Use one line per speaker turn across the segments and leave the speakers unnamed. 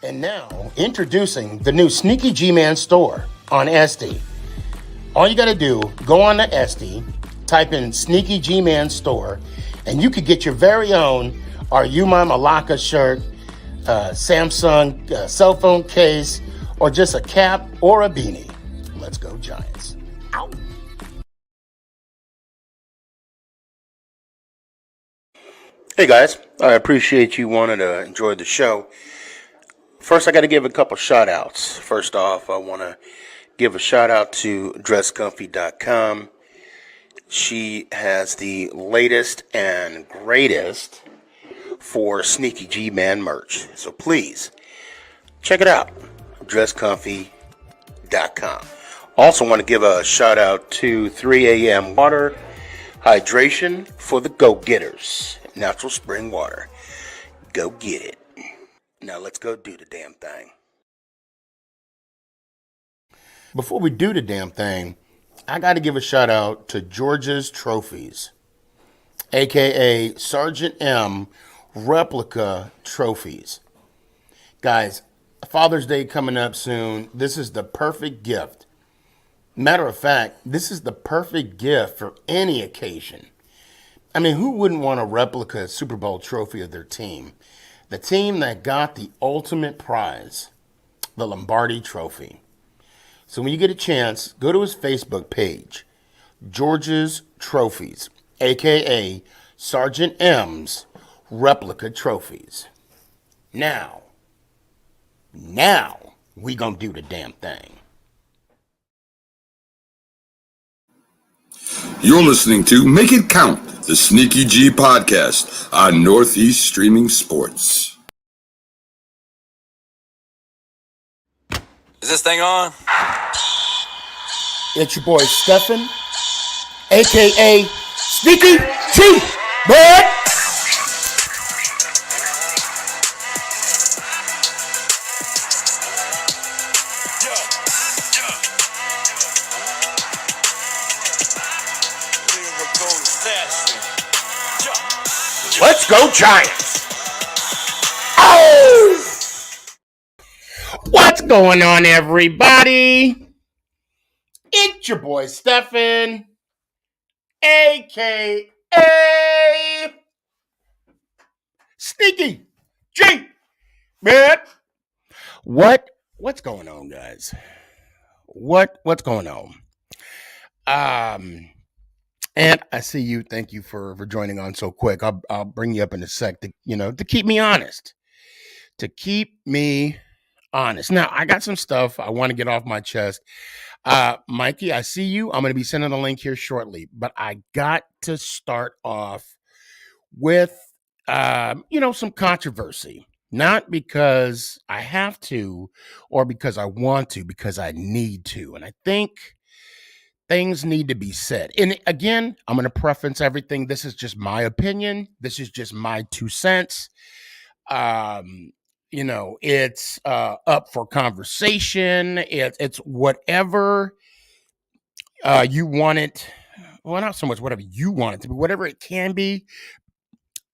And now, introducing the new SneakyG Man store on SD. All you got to do, go on to SD, type in SneakyG Man store, and you could get your very own Are You My Malacca shirt, Samsung cell phone case, or just a cap or a beanie. Let's go Giants. Ow. Hey guys, I appreciate you wanting to enjoy the show. First, I got to give a couple shout outs. First off, I want to give a shout out to dresscomfy.com. She has the latest and greatest for SneakyG Man merch. So please, check it out. dresscomfy.com. Also want to give a shout out to 3 a.m. water hydration for the go-getters. Natural spring water. Go get it. Now let's go do the damn thing. Before we do the damn thing, I got to give a shout out to George's Trophies, aka Sergeant M replica trophies. Guys, Father's Day coming up soon. This is the perfect gift. Matter of fact, this is the perfect gift for any occasion. I mean, who wouldn't want a replica Super Bowl trophy of their team? The team that got the ultimate prize, the Lombardi Trophy. So when you get a chance, go to his Facebook page, George's Trophies, a.k.a. Sergeant M's Replica Trophies. Now, we gonna do the damn thing.
You're listening to Make It Count, the SneakyG podcast on Northeast Streaming Sports.
Is this thing on?
It's your boy Stefan, a.k.a. SneakyG, bud! Let's go Giants! Oh! What's going on, everybody? It's your boy Stefan, a.k.a. SneakyG, man. What's going on, guys? What's going on? And I see you. Thank you for joining on so quick. I'll bring you up in a sec to keep me honest. To keep me honest. Now, I got some stuff I want to get off my chest. Mikey, I see you. I'm going to be sending a link here shortly, but I got to start off with some controversy. Not because I have to or because I want to, because I need to. And I think things need to be said. And again, I'm going to preference everything. This is just my opinion. This is just my 2 cents. It's up for conversation. It's whatever you want it. Well, not so much whatever you want it to be. Whatever it can be,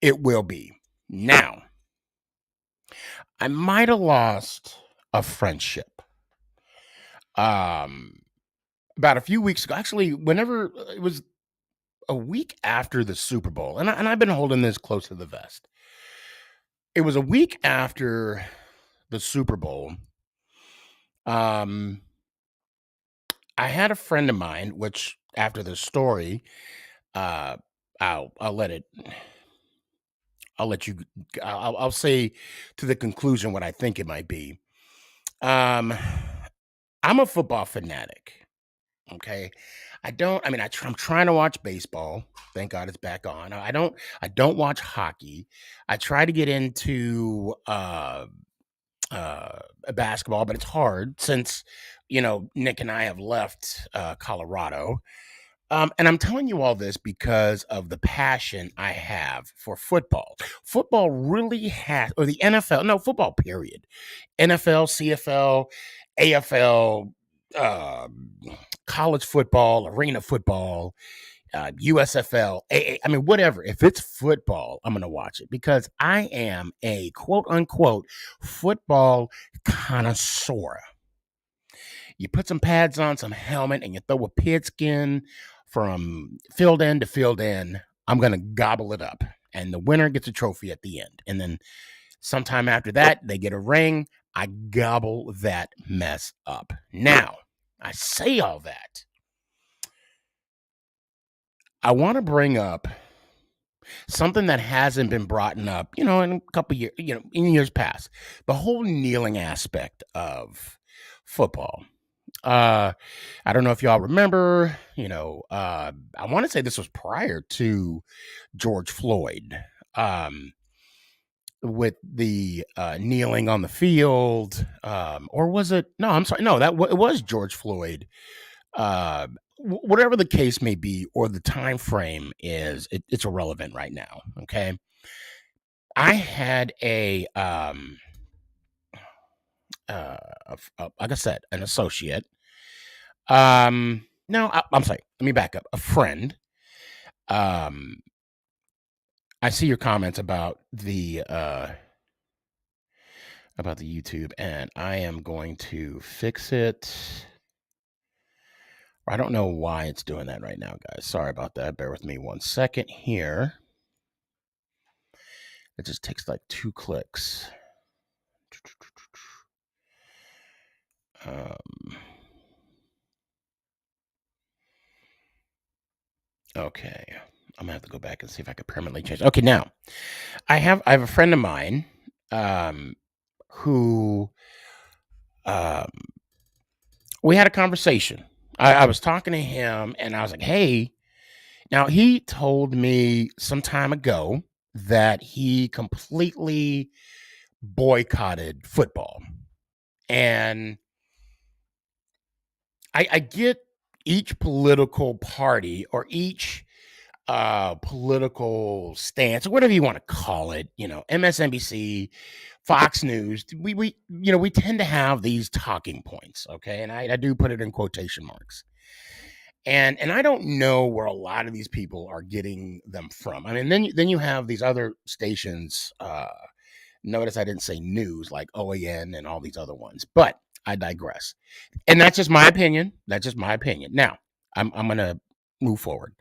it will be. Now, I might have lost a friendship. About a few weeks ago, actually, whenever it was a week after the Super Bowl, and I've been holding this close to the vest. It was a week after the Super Bowl. I had a friend of mine, which after the story, I'll say to the conclusion what I think it might be. I'm a football fanatic. Okay. I'm trying to watch baseball. Thank God it's back on. I don't watch hockey. I try to get into basketball, but it's hard since, Nick and I have left Colorado. And I'm telling you all this because of the passion I have for football. Football really has, or the NFL, no, football period. NFL, CFL, AFL, college football, arena football. USFL, AA, I mean, whatever. If it's football, I'm going to watch it because I am a quote unquote football connoisseur. You put some pads on, some helmet, and you throw a pigskin from field end to field end. I'm going to gobble it up. And the winner gets a trophy at the end. And then sometime after that, they get a ring. I gobble that mess up. Now, I say all that. I want to bring up something that hasn't been brought up, in a couple years, in years past. The whole kneeling aspect of football. I don't know if y'all remember, I want to say this was prior to George Floyd, with the kneeling on the field, or was it? No, I'm sorry. No, it was George Floyd. Whatever the case may be, or the time frame is, it's irrelevant right now. Okay, I had like I said, an associate. No, I'm sorry. Let me back up. A friend. I see your comments about the YouTube, and I am going to fix it. I don't know why it's doing that right now, guys. Sorry about that. Bear with me 1 second here. It just takes like 2 clicks. Okay. I'm gonna have to go back and see if I can permanently change. Okay, now I have a friend of mine who we had a conversation. I was talking to him and I was like, hey, now he told me some time ago that he completely boycotted football. And I get each political party or each political stance, or whatever you want to call it, MSNBC, Fox News, we tend to have these talking points, okay? And I do put it in quotation marks. And I don't know where a lot of these people are getting them from. I mean, then you have these other stations. Notice I didn't say news like OAN and all these other ones, but I digress. And that's just my opinion. That's just my opinion. Now, I'm gonna move forward.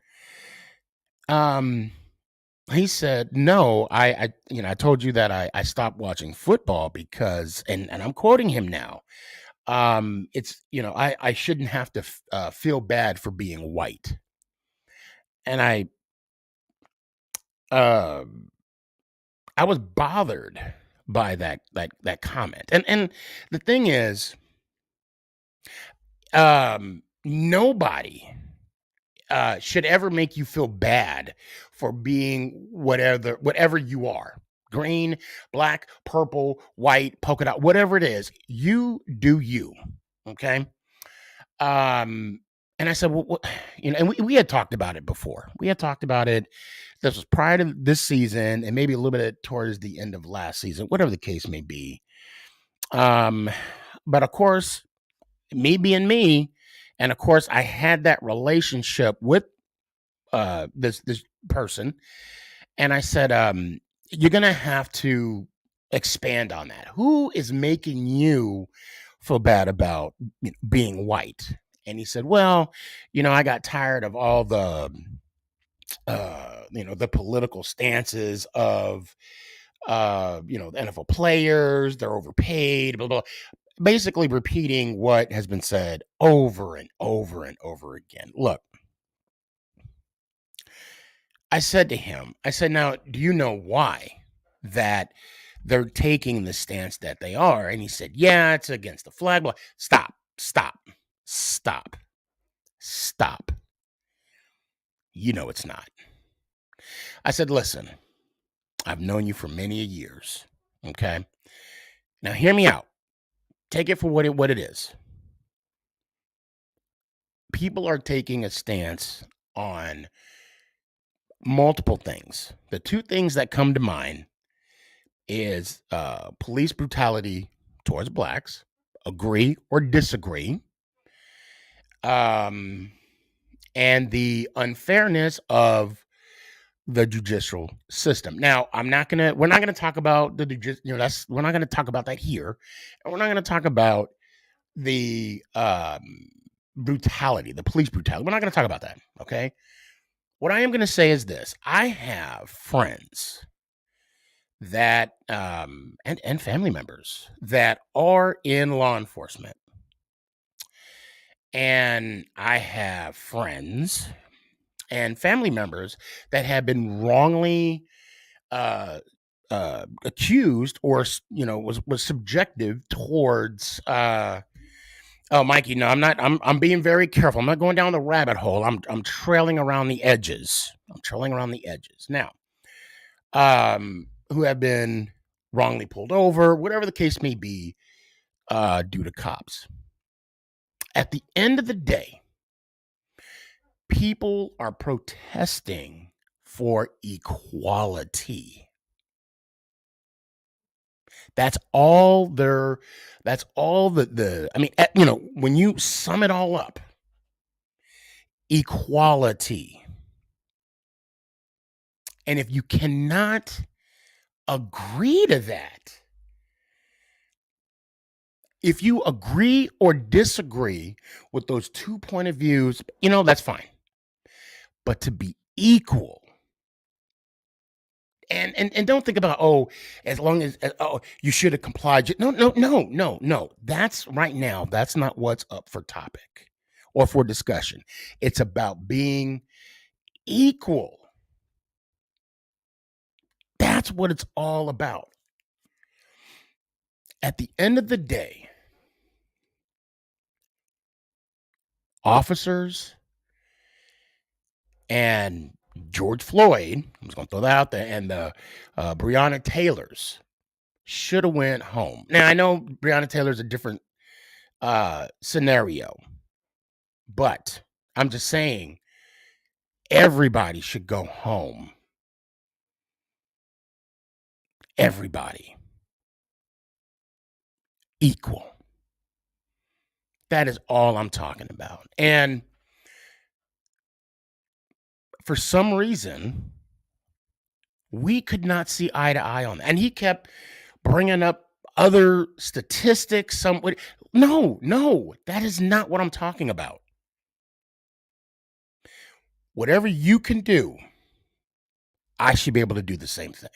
He said, no, I told you that I stopped watching football because, and I'm quoting him now. It's, I shouldn't have to feel bad for being white. And I was bothered by that comment. And the thing is, nobody should ever make you feel bad for being whatever you are. Green, black, purple, white, polka dot, whatever it is, you do you. Okay. And I said, well, what, and we had talked about it before. We had talked about it. This was prior to this season and maybe a little bit towards the end of last season, whatever the case may be. But of course, me being me, and of course, I had that relationship with this person, and I said, you're gonna have to expand on that. Who is making you feel bad about being white? And he said, well, I got tired of all the the political stances of the NFL players. They're overpaid, blah blah. Basically repeating what has been said over and over and over again. Look, I said to him, now, do you know why that they're taking the stance that they are? And he said, yeah, it's against the flag. Well, stop. It's not. I said, listen, I've known you for many years. Okay. Now hear me out. Take it for what it is. People are taking a stance on multiple things. The 2 things that come to mind is police brutality towards blacks. Agree or disagree. and the unfairness of the judicial system. Now, we're not gonna talk about we're not gonna talk about that here, and we're not gonna talk about the brutality, the police brutality. We're not gonna talk about that. Okay. What I am gonna say is this: I have friends that and family members that are in law enforcement, and I have friends and family members that have been wrongly accused, or was subjective towards oh, Mikey, no, I'm not. I'm being very careful. I'm not going down the rabbit hole. I'm trailing around the edges. I'm trailing around the edges now. Who have been wrongly pulled over, whatever the case may be, due to cops. At the end of the day, people are protesting for equality. That's all the I mean, when you sum it all up, equality. And if you cannot agree to that, if you agree or disagree with those 2 point of views, that's fine. But to be equal, and don't think about, as long as you should have complied. No. That's right now. That's not what's up for topic or for discussion. It's about being equal. That's what it's all about. At the end of the day, officers and George Floyd, I'm just going to throw that out there, and the Breonna Taylors should have went home. Now, I know Breonna Taylor's a different scenario, but I'm just saying everybody should go home. Everybody. Equal. That is all I'm talking about. And for some reason, we could not see eye to eye on that. And he kept bringing up other statistics. No, that is not what I'm talking about. Whatever you can do, I should be able to do the same thing.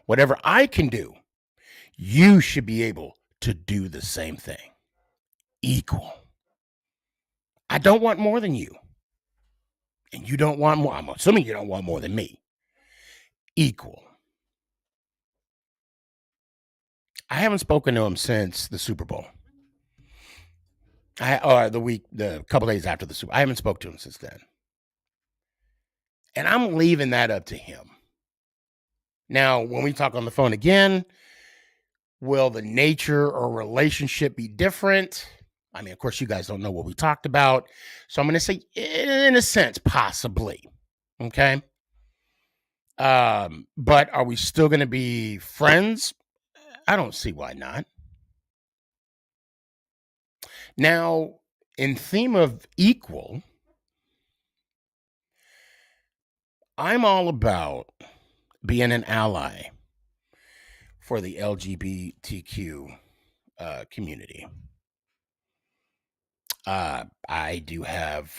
Whatever I can do, you should be able to do the same thing. Equal. I don't want more than you. And you don't want more. I'm assuming you don't want more than me. Equal. I haven't spoken to him since the Super Bowl. The couple days after the Super Bowl. I haven't spoken to him since then. And I'm leaving that up to him. Now, when we talk on the phone again, will the nature or relationship be different? I mean, of course, you guys don't know what we talked about. So I'm going to say, in a sense, possibly. Okay. But are we still going to be friends? I don't see why not. Now, in theme of equal, I'm all about being an ally for the LGBTQ community. I do have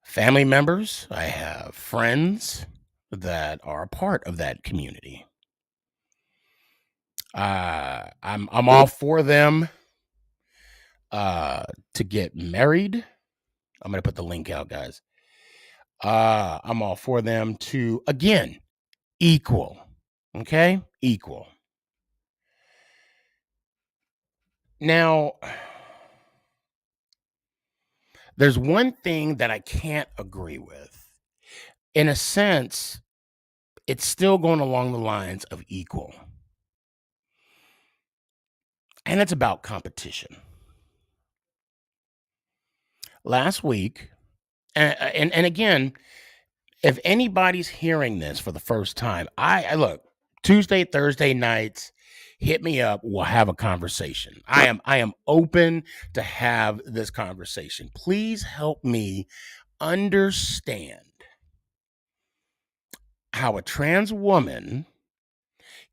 family members. I have friends that are a part of that community. I'm all for them to get married. I'm going to put the link out, guys. I'm all for them to, again, equal. Okay? Equal. Now, there's one thing that I can't agree with. In a sense, it's still going along the lines of equal. And it's about competition. Last week, and again, if anybody's hearing this for the first time, I look, Tuesday, Thursday nights, hit me up. We'll have a conversation. I am open to have this conversation. Please help me understand how a trans woman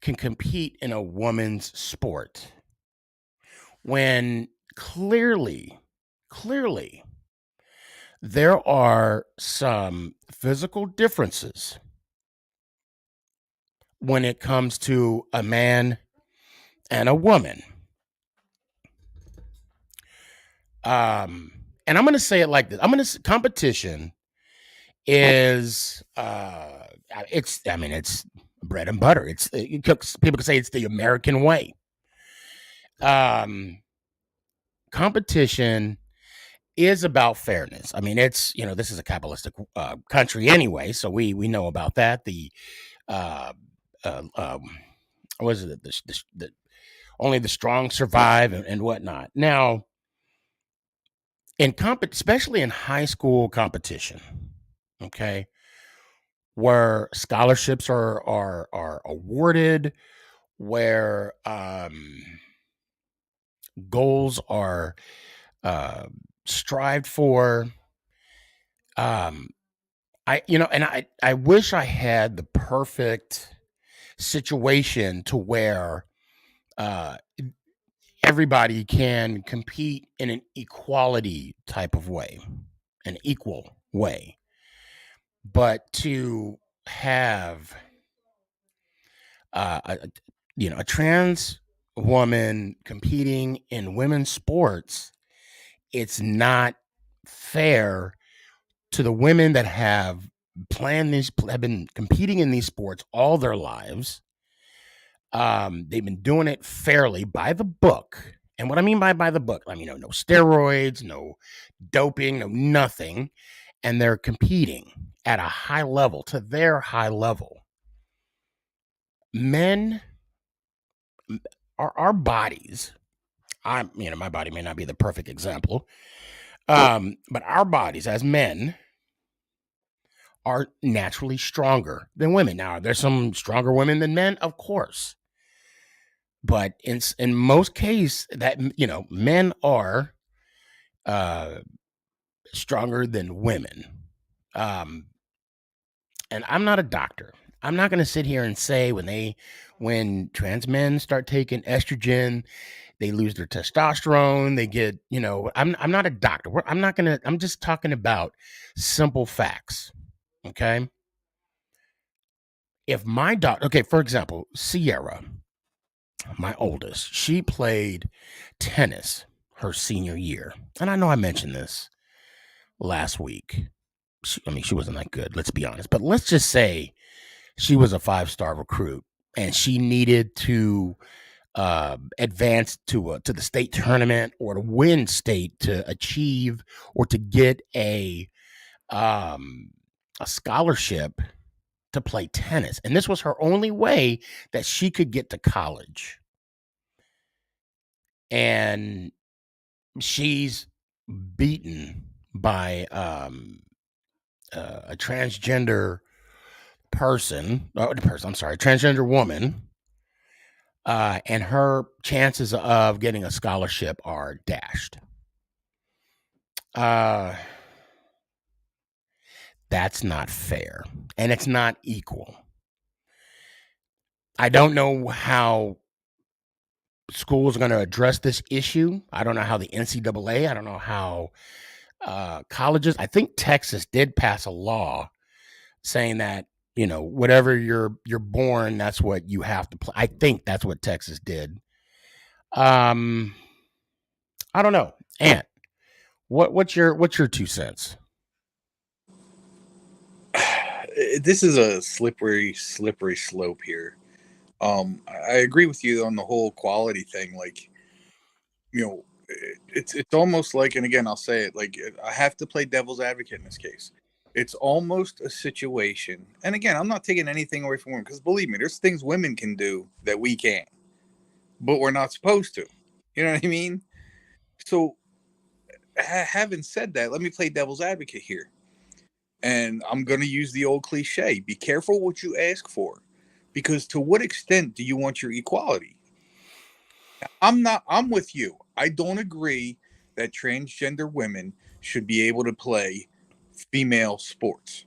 can compete in a woman's sport when clearly there are some physical differences when it comes to a man and a woman. And I'm going to say it like this. Competition is it's bread and butter. People can say it's the American way. Competition is about fairness. I mean, this is a capitalistic country anyway, so we know about that. The what is it? The only the strong survive and whatnot. Now, especially in high school competition, okay, where scholarships are awarded, where goals are strived for. I wish I had the perfect situation to where everybody can compete in an equality type of way, an equal way. But to have a trans woman competing in women's sports, it's not fair to the women that have been competing in these sports all their lives. They've been doing it fairly by the book. And what I mean by the book, I mean, no steroids, no doping, no nothing. And they're competing at a high level, to their high level. Men, our bodies, my body may not be the perfect example, but our bodies as men are naturally stronger than women. Now, there's some stronger women than men, of course. But in most cases, that men are stronger than women. And I'm not a doctor. I'm not going to sit here and say when trans men start taking estrogen, they lose their testosterone. They get, I'm not a doctor. I'm just talking about simple facts. Okay. If my daughter, okay, for example, Sierra, my oldest, she played tennis her senior year. And I know I mentioned this last week. She wasn't that good, let's be honest. But let's just say she was a 5-star recruit and she needed to advance to the state tournament or to win state to achieve or to get a scholarship to play tennis. And this was her only way that she could get to college. And she's beaten by a transgender transgender woman, and her chances of getting a scholarship are dashed. That's not fair, and it's not equal. I don't know how schools are going to address this issue. I don't know how the NCAA, I don't know how colleges. I think Texas did pass a law saying that, whatever you're born, that's what you have to play. I think that's what Texas did. I don't know. Ant, what's your 2 cents?
This is a slippery slope here. I agree with you on the whole quality thing. Like, it's almost like, and again, I'll say it, like, I have to play devil's advocate in this case. It's almost a situation, and again, I'm not taking anything away from women, because believe me, there's things women can do that we can't, but we're not supposed to. You know what I mean? So, having said that, let me play devil's advocate here. And I'm going to use the old cliche, be careful what you ask for. Because to what extent do you want your equality? I'm with you. I don't agree that transgender women should be able to play female sports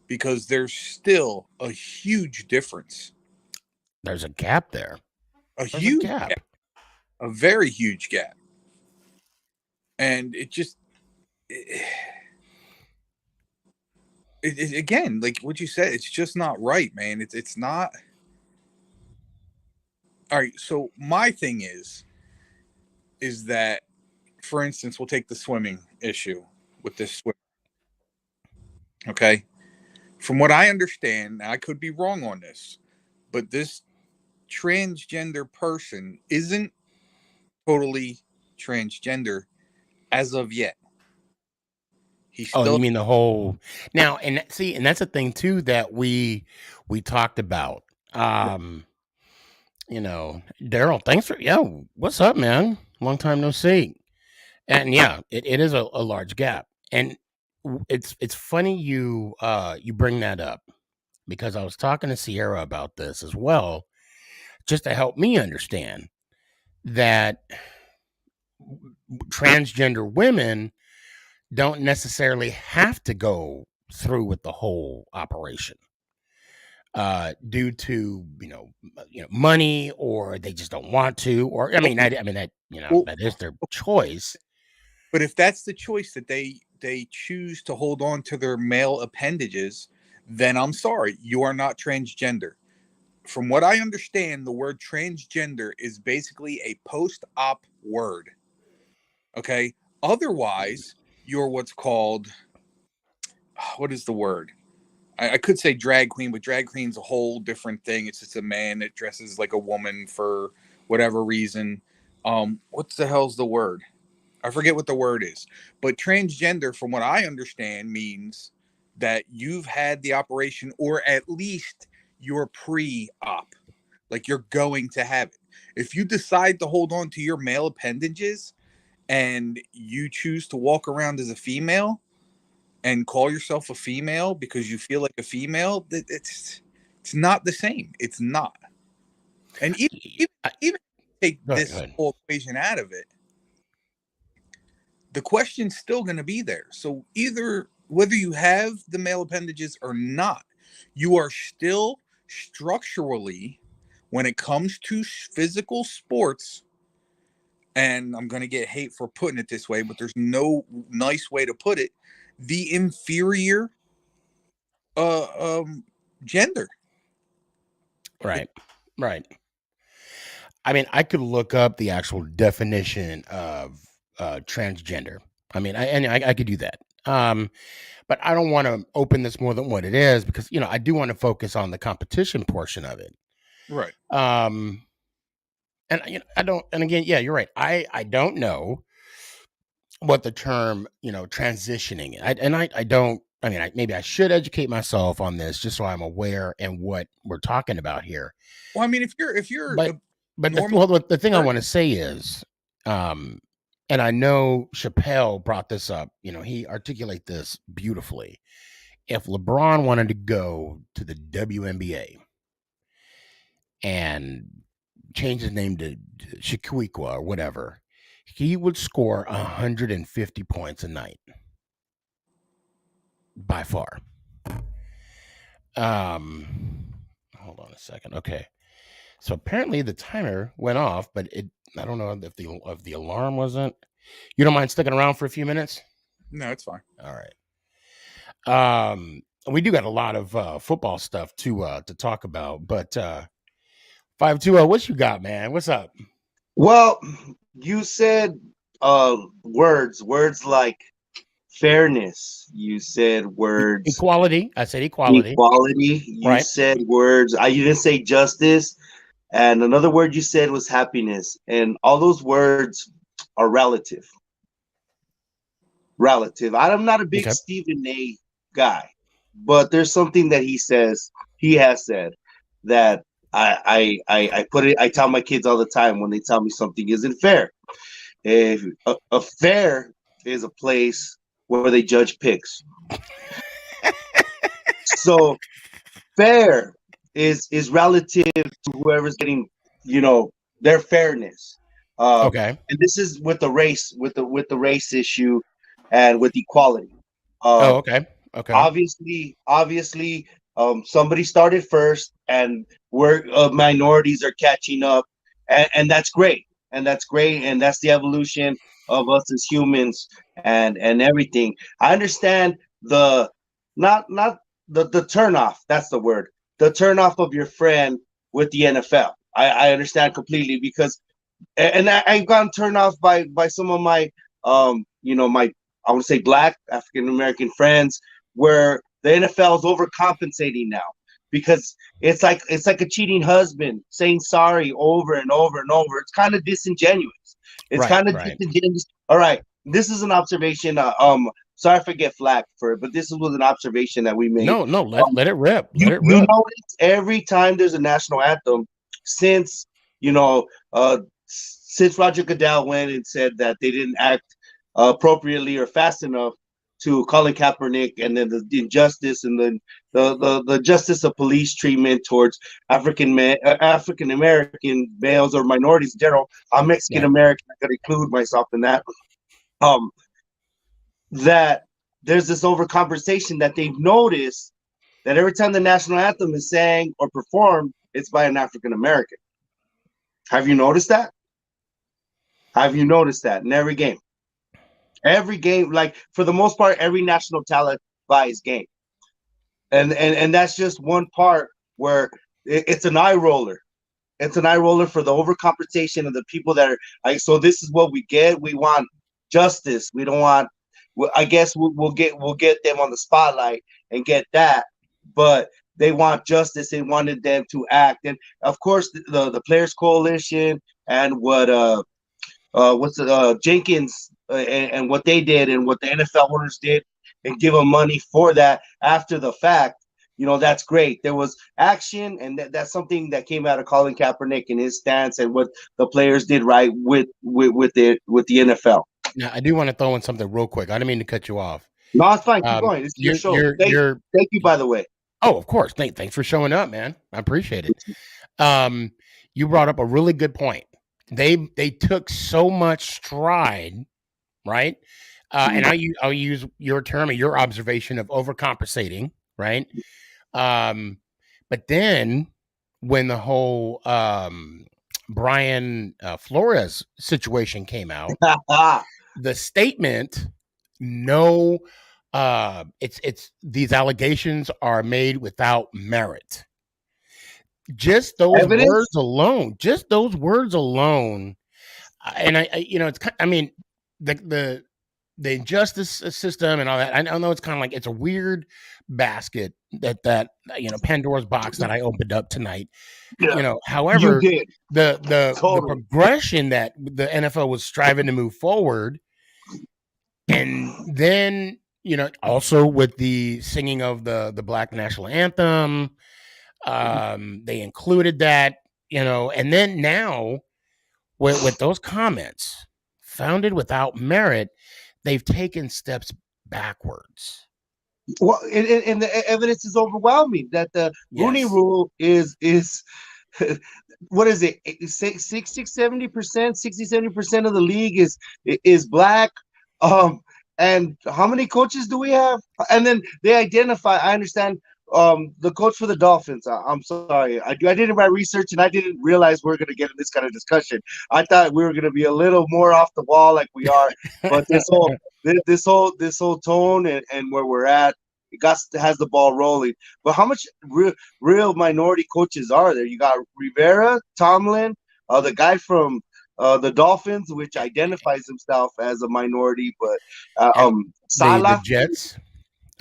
because there's still a huge difference.
There's a gap there.
A
There's a
huge
gap.
a very huge gap. And it just again, like what you said, it's just not right, man. It's not. All right, so my thing is that, for instance, we'll take the swimming issue with this swim. Okay, from what I understand, I could be wrong on this, but this transgender person isn't totally transgender as of yet. He's
Oh,
still
you mean the whole now? And see, and that's a thing too that we talked about. Daryl, thanks for what's up, man? Long time no see. And yeah, it is a large gap. And it's funny you bring that up because I was talking to Sierra about this as well, just to help me understand that transgender women don't necessarily have to go through with the whole operation due to money, or they just don't want to, or
well,
that is their choice.
but if that's the choice that they choose to hold on to their male appendages, then I'm sorry, you are not transgender. From what I understand, the word transgender is basically a post-op word. Okay? Otherwise, you're what's called, what is the word? I could say drag queen, but drag queen's a whole different thing. It's just a man that dresses like a woman for whatever reason. What the hell's the word? I forget what the word is. But transgender, from what I understand, means that you've had the operation, or at least you're pre-op. Like you're going to have it. If you decide to hold on to your male appendages and you choose to walk around as a female and call yourself a female because you feel like a female, it's not the same. It's not. And even take
Go
this
ahead.
whole equation out of it, the question's still going to be there. So either whether you have the male appendages or not, you are still structurally, when it comes to physical sports, and I'm going to get hate for putting it this way, but there's no nice way to put it, the inferior gender.
Right. I mean, I could look up the actual definition of transgender. I mean, I could do that. But I don't want to open this more than what it is because I do want to focus on the competition portion of it.
Right.
And I don't. And again, yeah, you're right. I don't know what the term transitioning. I don't. I mean, maybe I should educate myself on this just so I'm aware and what we're talking about here.
Well, I mean, if you're
But
normal,
the thing I want to say is, and I know Chappelle brought this up. He articulate this beautifully. If LeBron wanted to go to the WNBA and change his name to Shaquiqua or whatever, he would score 150 points a night by far. Hold on a second. Okay. So apparently the timer went off, but I don't know if the alarm wasn't. You don't mind sticking around for a few minutes?
no, it's fine.
All right. We do got a lot of football stuff to talk about, but 520, what you got, man? What's up?
Well, you said words like fairness. You said words
Equality. I said equality.
equality. You
Right.
said words. You didn't say justice. And another word you said was happiness. And all those words are relative. I'm not a big
Okay.
Stephen A guy, but there's something that he has said that I put it. I tell my kids all the time when they tell me something isn't fair. If a fair is a place where they judge picks, so fair is relative to whoever's getting their fairness.
Okay.
And this is with the race, with the race issue, and with equality.
Oh,
Um,
okay. Okay.
obviously, somebody started first, and we're minorities are catching up, and that's great, and that's great, and that's the evolution of us as humans, and everything. I understand the not the turnoff. That's the word. The turnoff of your friend with the NFL. I understand completely because and I've gotten turned off by some of my my I want to say black African American friends where the NFL is overcompensating now because it's like a cheating husband saying sorry over and over and over. It's kind of disingenuous. It's
Right.
kind of
Right.
disingenuous. All right, this is an observation. Sorry if I get flack for it, but this was an observation that we made.
No, no, let it rip.
You
Let it
you
rip.
notice every time there's a national anthem since you know since Roger Goodell went and said that they didn't act appropriately or fast enough to Colin Kaepernick, and then the injustice and the justice of police treatment towards African American males or minorities in general. I'm Mexican
Yeah.
American. I gotta include myself in that. Um, that there's this over conversation that they've noticed that every time the national anthem is sang or performed, it's by an African American. Have you noticed that? Have you noticed that in every game? Every game, like for the most part, every national talent buys game, and that's just one part where it's an eye roller. It's an eye roller for the overcompensation of the people that are like. So this is what we get. We want justice. We don't want. I guess we'll get them on the spotlight and get that, but they want justice. They wanted them to act, and of course the Players Coalition and what's Jenkins and what they did and what the NFL owners did and give them money for that after the fact. That's great. There was action, and that's something that came out of Colin Kaepernick and his stance and what the players did right with the NFL.
Now, I do want to throw in something real quick. I didn't mean to cut you off.
No, it's fine. Keep going. It's your
You're
show.
you're
Thank
you're
you, by the way.
Oh, of course. Thanks for showing up, man. I appreciate it. You brought up a really good point. They took so much stride, right? And I'll use your term or your observation of overcompensating, right? But then when the whole Brian Flores situation came out, the statement, no, it's these allegations are made without merit. Just those
Evidence?
words alone, and it's I mean, the injustice system and all that. I know it's kind of like it's a weird basket that Pandora's box that I opened up tonight.
Yeah,
However,
you did.
the
Totally.
progression that the NFL was striving to move forward, and then also with the singing of the Black national anthem, they included that, and then now with those comments founded without merit, they've taken steps backwards.
Well, and the evidence is overwhelming that the Rooney
Yes.
Rule is what is it? 70%, 60-70% of the league is black. And how many coaches do we have? And then they identify. I understand. The coach for the Dolphins. I'm sorry. I did my research and I didn't realize we are going to get in this kind of discussion. I thought we were going to be a little more off the wall like we are, but this whole tone and where we're at, has the ball rolling. But how much real minority coaches are there? You got Rivera, Tomlin, the guy from the Dolphins, which identifies himself as a minority, but Salah,
the Jets.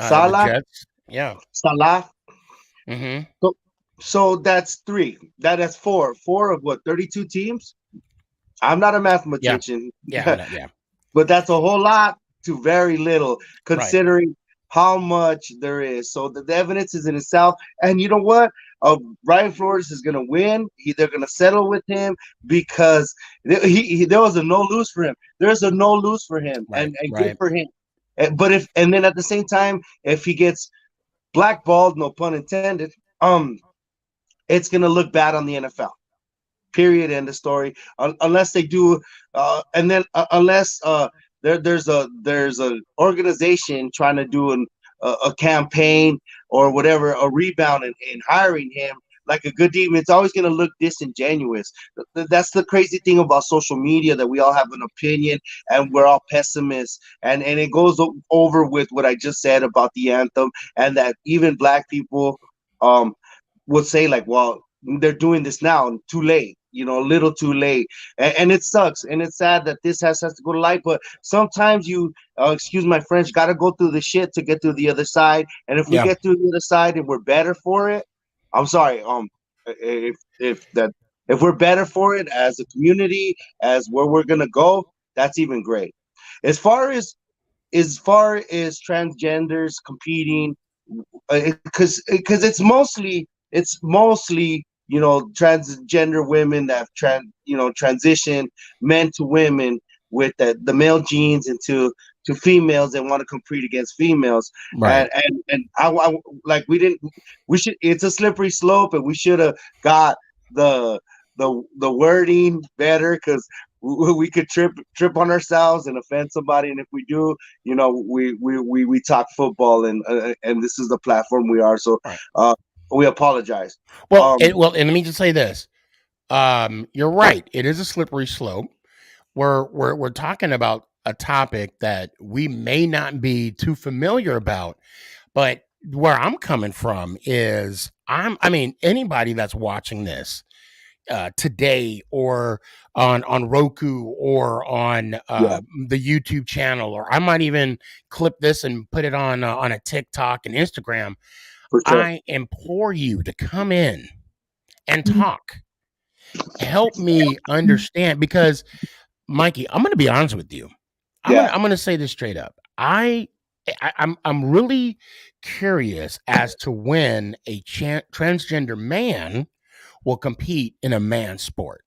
Salah,
The Jets. Yeah.
Salah.
Mm-hmm.
So that's three. That's four. Four of what? 32 teams. I'm not a mathematician.
Yeah.
But that's a whole lot to very little, considering how much there is. So the evidence is in itself. And you know what? Brian Flores is going to win. They're going to settle with him because there was a no lose for him. There's a no lose for him, and good for him. But then at the same time, if he gets blackballed, no pun intended, it's going to look bad on the NFL. Period. End of story. Unless they do, and then unless there's a organization trying to do a campaign or whatever, a rebound in hiring him like a good demon, it's always going to look disingenuous. That's the crazy thing about social media, that we all have an opinion and we're all pessimists, and it goes over with what I just said about the anthem, and that even black people um would say like, well, they're doing this now, too late, a little too late, and it sucks, and it's sad that this has to go to light. But sometimes you, excuse my French, got to go through the shit to get to the other side. And if we
Yeah.
get to the other side and we're better for it, I'm sorry, if we're better for it as a community, as where we're gonna go, that's even great. As far as transgenders competing, because it's mostly transgender women that have transition men to women with the male genes into to females that want to compete against females.
Right.
And I like we should, it's a slippery slope, and we should have got the the wording better, because we could trip on ourselves and offend somebody. And if we do, we talk football, and this is the platform we are. So
Right.
we apologize.
Well, and let me just say this. You're right. It is a slippery slope. We're talking about a topic that we may not be too familiar about, but where I'm coming from is I mean, anybody that's watching this today, or on Roku, or on
Yeah,
the YouTube channel, or I might even clip this and put it on a TikTok and Instagram.
for sure.
I implore you to come in and talk. Help me understand, because Mikey, I'm going to be honest with you.
Yeah,
I'm going to say this straight up. I'm really curious as to when a transgender man will compete in a man sport.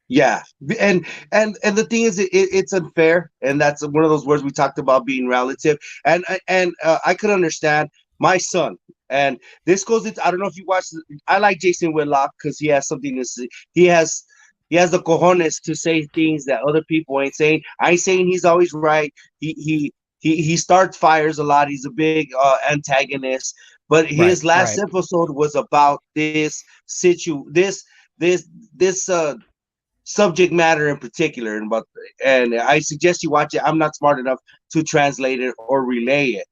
yeah, and the thing is, it's unfair, and that's one of those words we talked about being relative. And I could understand my son, and this goes into, I don't know if you watch. I like Jason Whitlock because he has something to say. He has the cojones to say things that other people ain't saying. I ain't saying he's always right. He starts fires a lot. He's a big antagonist. But
Right,
his last
right.
episode was about this subject matter in particular, and I suggest you watch it. I'm not smart enough to translate it or relay it.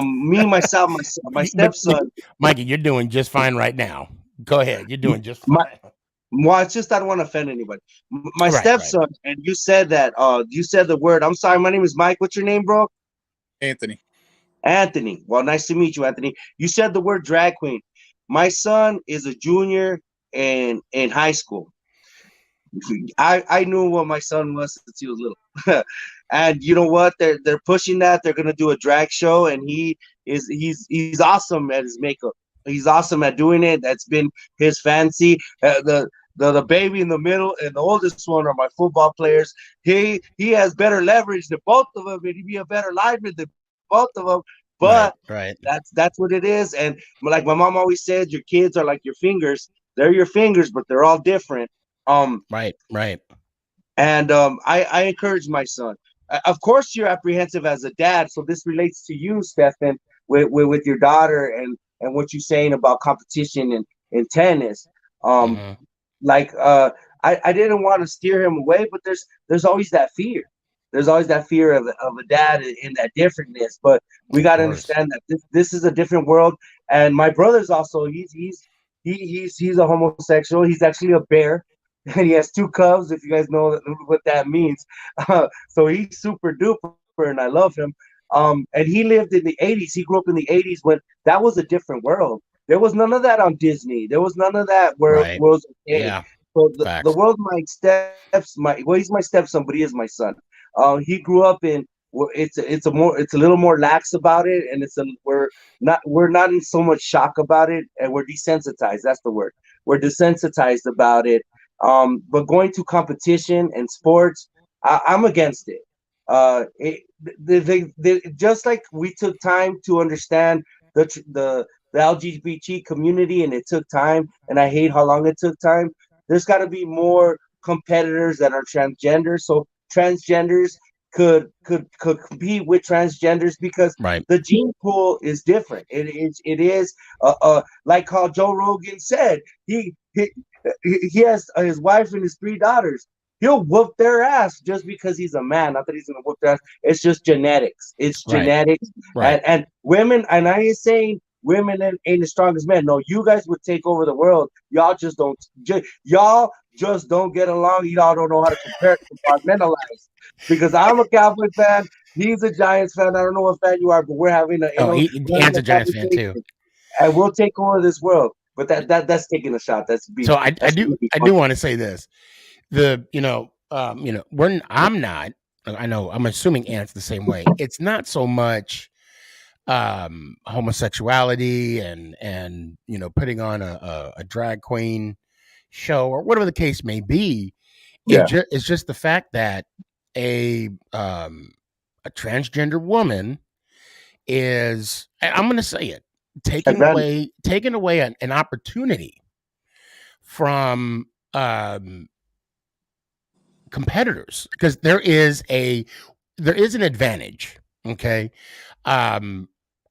Me myself, my
But
stepson,
Mikey, you're doing just fine right now. Go ahead. You're doing just
my
fine.
well, it's just I don't want to offend anybody. My
Right, right.
stepson, and you said that. You said the word. I'm sorry. My name is Mike. What's your name, bro?
Anthony.
Anthony. Well, nice to meet you, Anthony. You said the word drag queen. My son is a junior in high school. I knew what my son was since he was little. And you know what? They're pushing that. They're gonna do a drag show, and he's awesome at his makeup. He's awesome at doing it. That's been his fancy. The baby in the middle and the oldest one are my football players. He has better leverage than both of them, and he'd be a better lineman than both of them.
Right,
But
right.
that's what it is. And like my mom always said, your kids are like your fingers. They're your fingers, but they're all different. Um,
Right, right.
and I encourage my son. Of course, you're apprehensive as a dad, so this relates to you, Stefan, with your daughter, and what you're saying about competition in tennis. Um,
Hmm.
like I didn't want to steer him away, but there's always that fear. There's always that fear of a dad in that differentness. But we
Of
got to
course.
understand that this is a different world. And my brother's also he's a homosexual. He's actually a bear, and he has two cubs. If you guys know what that means, so he's super duper, and I love him. And he lived in the '80s. He grew up in the '80s when that was a different world. There was none of that on Disney. There was none of that where
Right.
was okay.
Yeah.
So the
Facts.
world, he's my stepson, but he is my son. He grew up in it's a little more lax about it, and we're not in so much shock about it, and we're desensitized. That's the word. We're desensitized about it. But going to competition and sports, I'm against it. Just like we took time to understand the LGBT community, and it took time, and I hate how long it took time. there's got to be more competitors that are transgender, so transgenders could compete with transgenders, because
Right.
the gene pool is different. It is like how Joe Rogan said, he has his wife and his 3 daughters. He'll whoop their ass just because he's a man. Not that he's gonna whoop their ass. It's just genetics. It's
Right.
genetics.
Right.
And women, and I ain't saying women ain't as strong as men. No, you guys would take over the world. Y'all just don't. Y'all just don't get along. Y'all don't know how to compartmentalize. Because I'm a Cowboy fan. He's a Giants fan. I don't know what fan you are, but we're having a
Oh,
we're
Ant's
having
a
a
Giants fan too.
conversation, and we'll take over this world. But that's taking a shot. That's
So
being.
I
That's
do
gonna be
I
fun.
do want to say this. I'm not. I know. I'm assuming Ant's the same way. It's not so much homosexuality and putting on a drag queen show or whatever the case may be.
Yeah.
It's just the fact that a transgender woman is, I'm going to say it,
Advantage.
taking away an opportunity from competitors, because there is an advantage. Okay.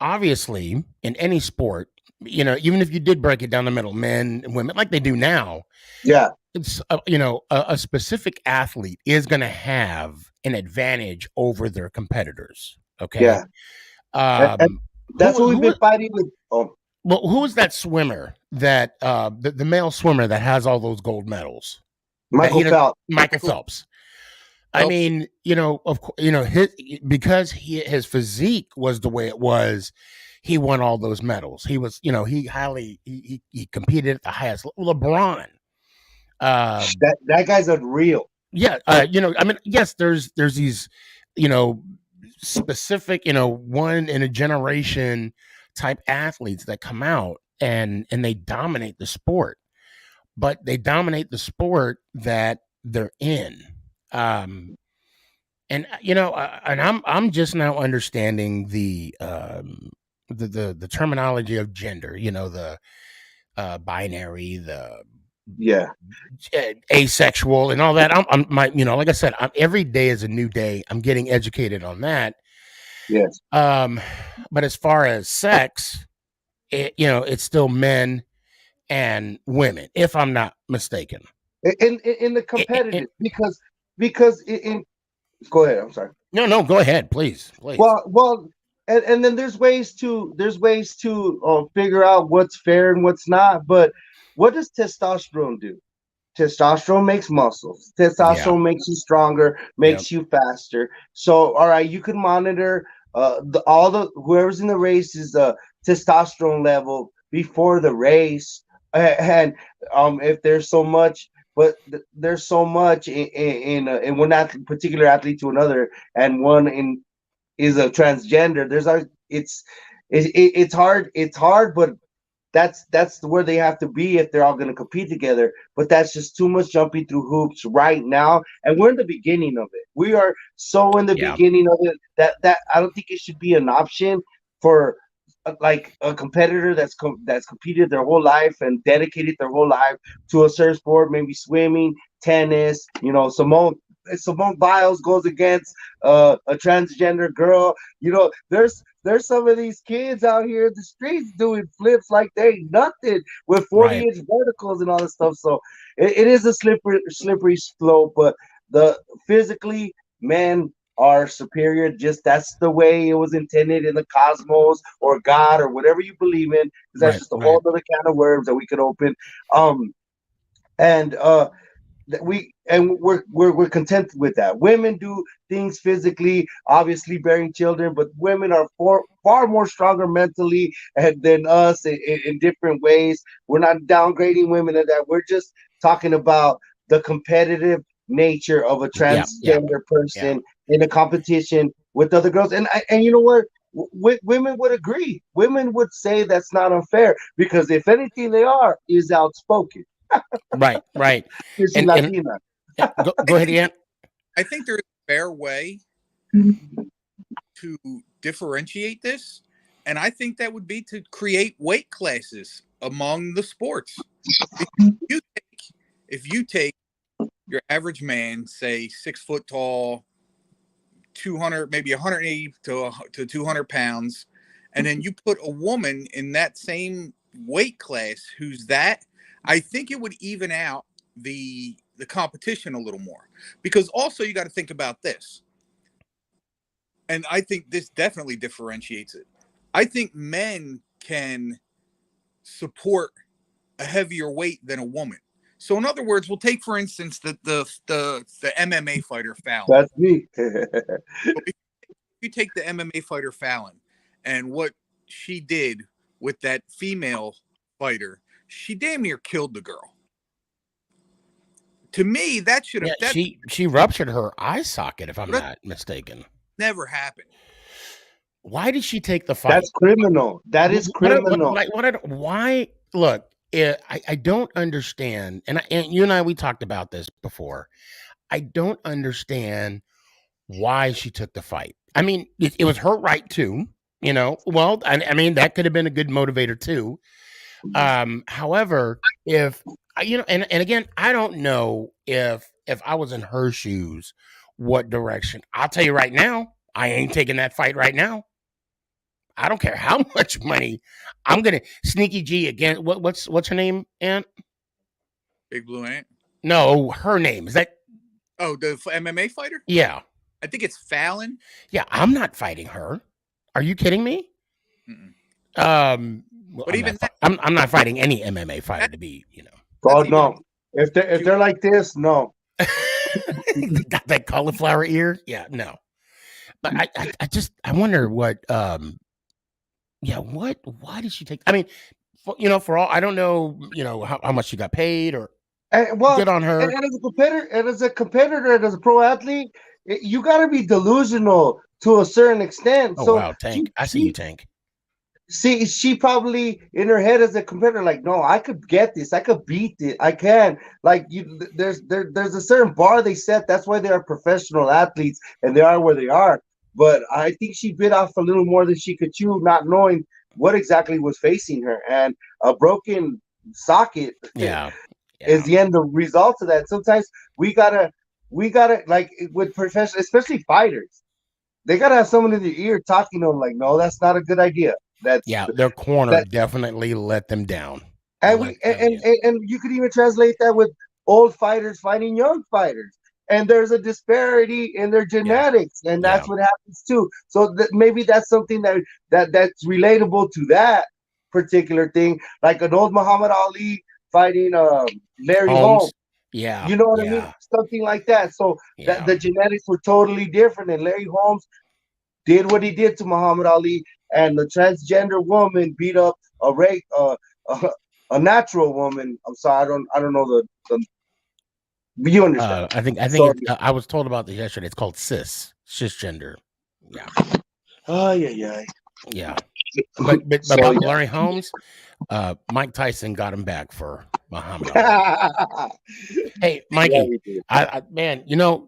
Obviously in any sport, even if you did break it down the middle, men and women like they do now,
Yeah.
it's a specific athlete is going to have an advantage over their competitors. Okay.
Yeah. And that's what we've
Who
been fighting with. Oh,
well, who is that swimmer that the male swimmer that has all those gold medals? That
Michael Phelps.
Michael Phelps. I
Phelps.
mean, of course, because his physique was the way it was, he won all those medals. He was, he competed at the highest level. LeBron.
That guy's unreal.
Yeah, I mean, yes, there's these, specific, one in a generation type athletes that come out and they dominate the sport, but they dominate the sport that they're in. And and I'm just now understanding the terminology of gender, the binary, the
Yeah.
asexual and all that. I'm my, like I said, every day is a new day. I'm getting educated on that.
Yes.
But as far as sex, it's still men and women, if I'm not mistaken.
In the competitive, because in go ahead. I'm sorry.
No, go ahead, please.
Well, and then there's ways to figure out what's fair and what's not. But what does testosterone do? Testosterone makes muscles.
Yeah.
Testosterone makes you stronger,
Yep.
makes you faster. So, all right, you can monitor all the whoever's in the race is testosterone level before the race, and if there's so much, but there's so much in one particular athlete to another, and one in is a transgender. It's hard. It's hard, but that's where they have to be if they're all going to compete together. But that's just too much jumping through hoops right now, and we're in the beginning of it. We are so in the
Yeah.
beginning of it that I don't think it should be an option for like a competitor that's competed their whole life and dedicated their whole life to a certain sport, maybe swimming, tennis. Simone Biles goes against a transgender girl. There's some of these kids out here in the streets doing flips like they ain't nothing with 40-inch verticals and all this stuff. So it is a slippery slope, but the physically men are superior. Just that's the way it was intended in the cosmos or God or whatever you believe in. Because that's just a whole other can of worms that we could open. And we're content with that. Women do things physically, obviously bearing children, but women are far more stronger mentally than us in different ways. We're not downgrading women in that. We're just talking about the competitive nature of a transgender person in a competition with other girls. And you know what? Women would agree. Women would say that's not unfair, because if anything, they are is outspoken.
Right.
She's
And
Latina.
go ahead, Ian.
I think there's a fair way to differentiate this, and I think that would be to create weight classes among the sports. You take if you take your average man, say 6 foot tall, 200, maybe 180 to 200 pounds, and then you put a woman in that same weight class who's that, I think it would even out the competition a little more. Because also you got to think about this. And I think this definitely differentiates it. I think men can support a heavier weight than a woman. So in other words, we'll take for instance the MMA fighter Fallon.
That's me.
If you take the MMA fighter Fallon and what she did with that female fighter, she damn near killed the girl. To me, that should have
she ruptured her eye socket, if I'm not mistaken.
Never happened.
Why did she take the fight?
That's criminal. That is criminal.
Why? Look, I don't understand, and you and I, we talked about this before. I don't understand why she took the fight. I mean, it was her right too, you know. Well, I mean, that could have been a good motivator too. However, if you know, and again, I don't know if I was in her shoes, what direction. I'll tell you right now, I ain't taking that fight right now. I don't care how much money I'm gonna SneakyG again. What's her name, Aunt?
Big Blue Ant?
No, her name. Is that?
Oh, the MMA fighter?
Yeah.
I think it's Fallon.
Yeah, I'm not fighting her. Are you kidding me?
Mm-mm. But
I'm not fighting any MMA fighter to be, you know.
Oh no! If they're like this, no.
Got that cauliflower ear? Yeah, no. But I wonder what why did she take? I mean, for all I don't know, how much she got paid or good on her.
And as a competitor, and as a pro athlete, you got to be delusional to a certain extent.
Oh,
so
wow, Tank! I see you, Tank.
See, she probably in her head as a competitor, like, no, I could get this, I could beat it, I can. Like, there's a certain bar they set. That's why they are professional athletes, and they are where they are. But I think she bit off a little more than she could chew, not knowing what exactly was facing her, and a broken socket. Is the end result of that. Sometimes we gotta like with professional, especially fighters, they gotta have someone in their ear talking to them, like, no, that's not a good idea.
Their corner definitely let them down.
And you could even translate that with old fighters fighting young fighters. And there's a disparity in their genetics, and that's what happens too. So maybe that's something that's relatable to that particular thing, like an old Muhammad Ali fighting Larry Holmes.
Yeah,
you know what I mean, something like that. So the genetics were totally different, and Larry Holmes did what he did to Muhammad Ali, and the transgender woman beat up a natural woman. I'm sorry, I don't know the you understand.
I think I was told about this yesterday. It's called cisgender. Yeah.
Oh yeah.
But about Larry Holmes, Mike Tyson got him back for Muhammad Ali. Hey, Mikey, man,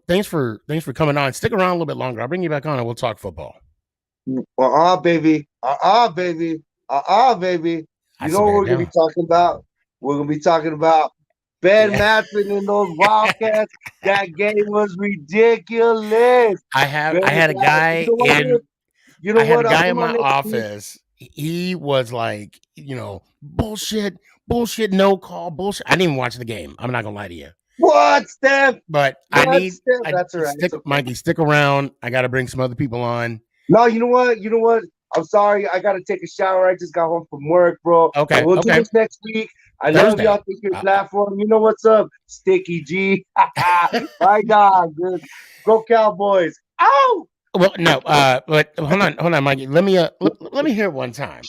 thanks for coming on. Stick around a little bit longer. I'll bring you back on and we'll talk football.
Baby. Baby. You know what we're gonna be talking about? We're gonna be talking about Ben Matson and those Wildcats. That game was ridiculous.
I had a guy in my office. He was like, bullshit, no call, bullshit. I didn't even watch the game. I'm not gonna lie to you.
What, Steph?
But that's all right. Mikey, stick around. I got to bring some other people on.
No, you know what? I'm sorry. I got to take a shower. I just got home from work, bro.
Okay.
We'll do this next week. I love y'all. Take your platform. You know what's up, SneakyG. My God, dude. Go Cowboys. Ow!
Well, no, but hold on, Mikey. Let me hear it one time.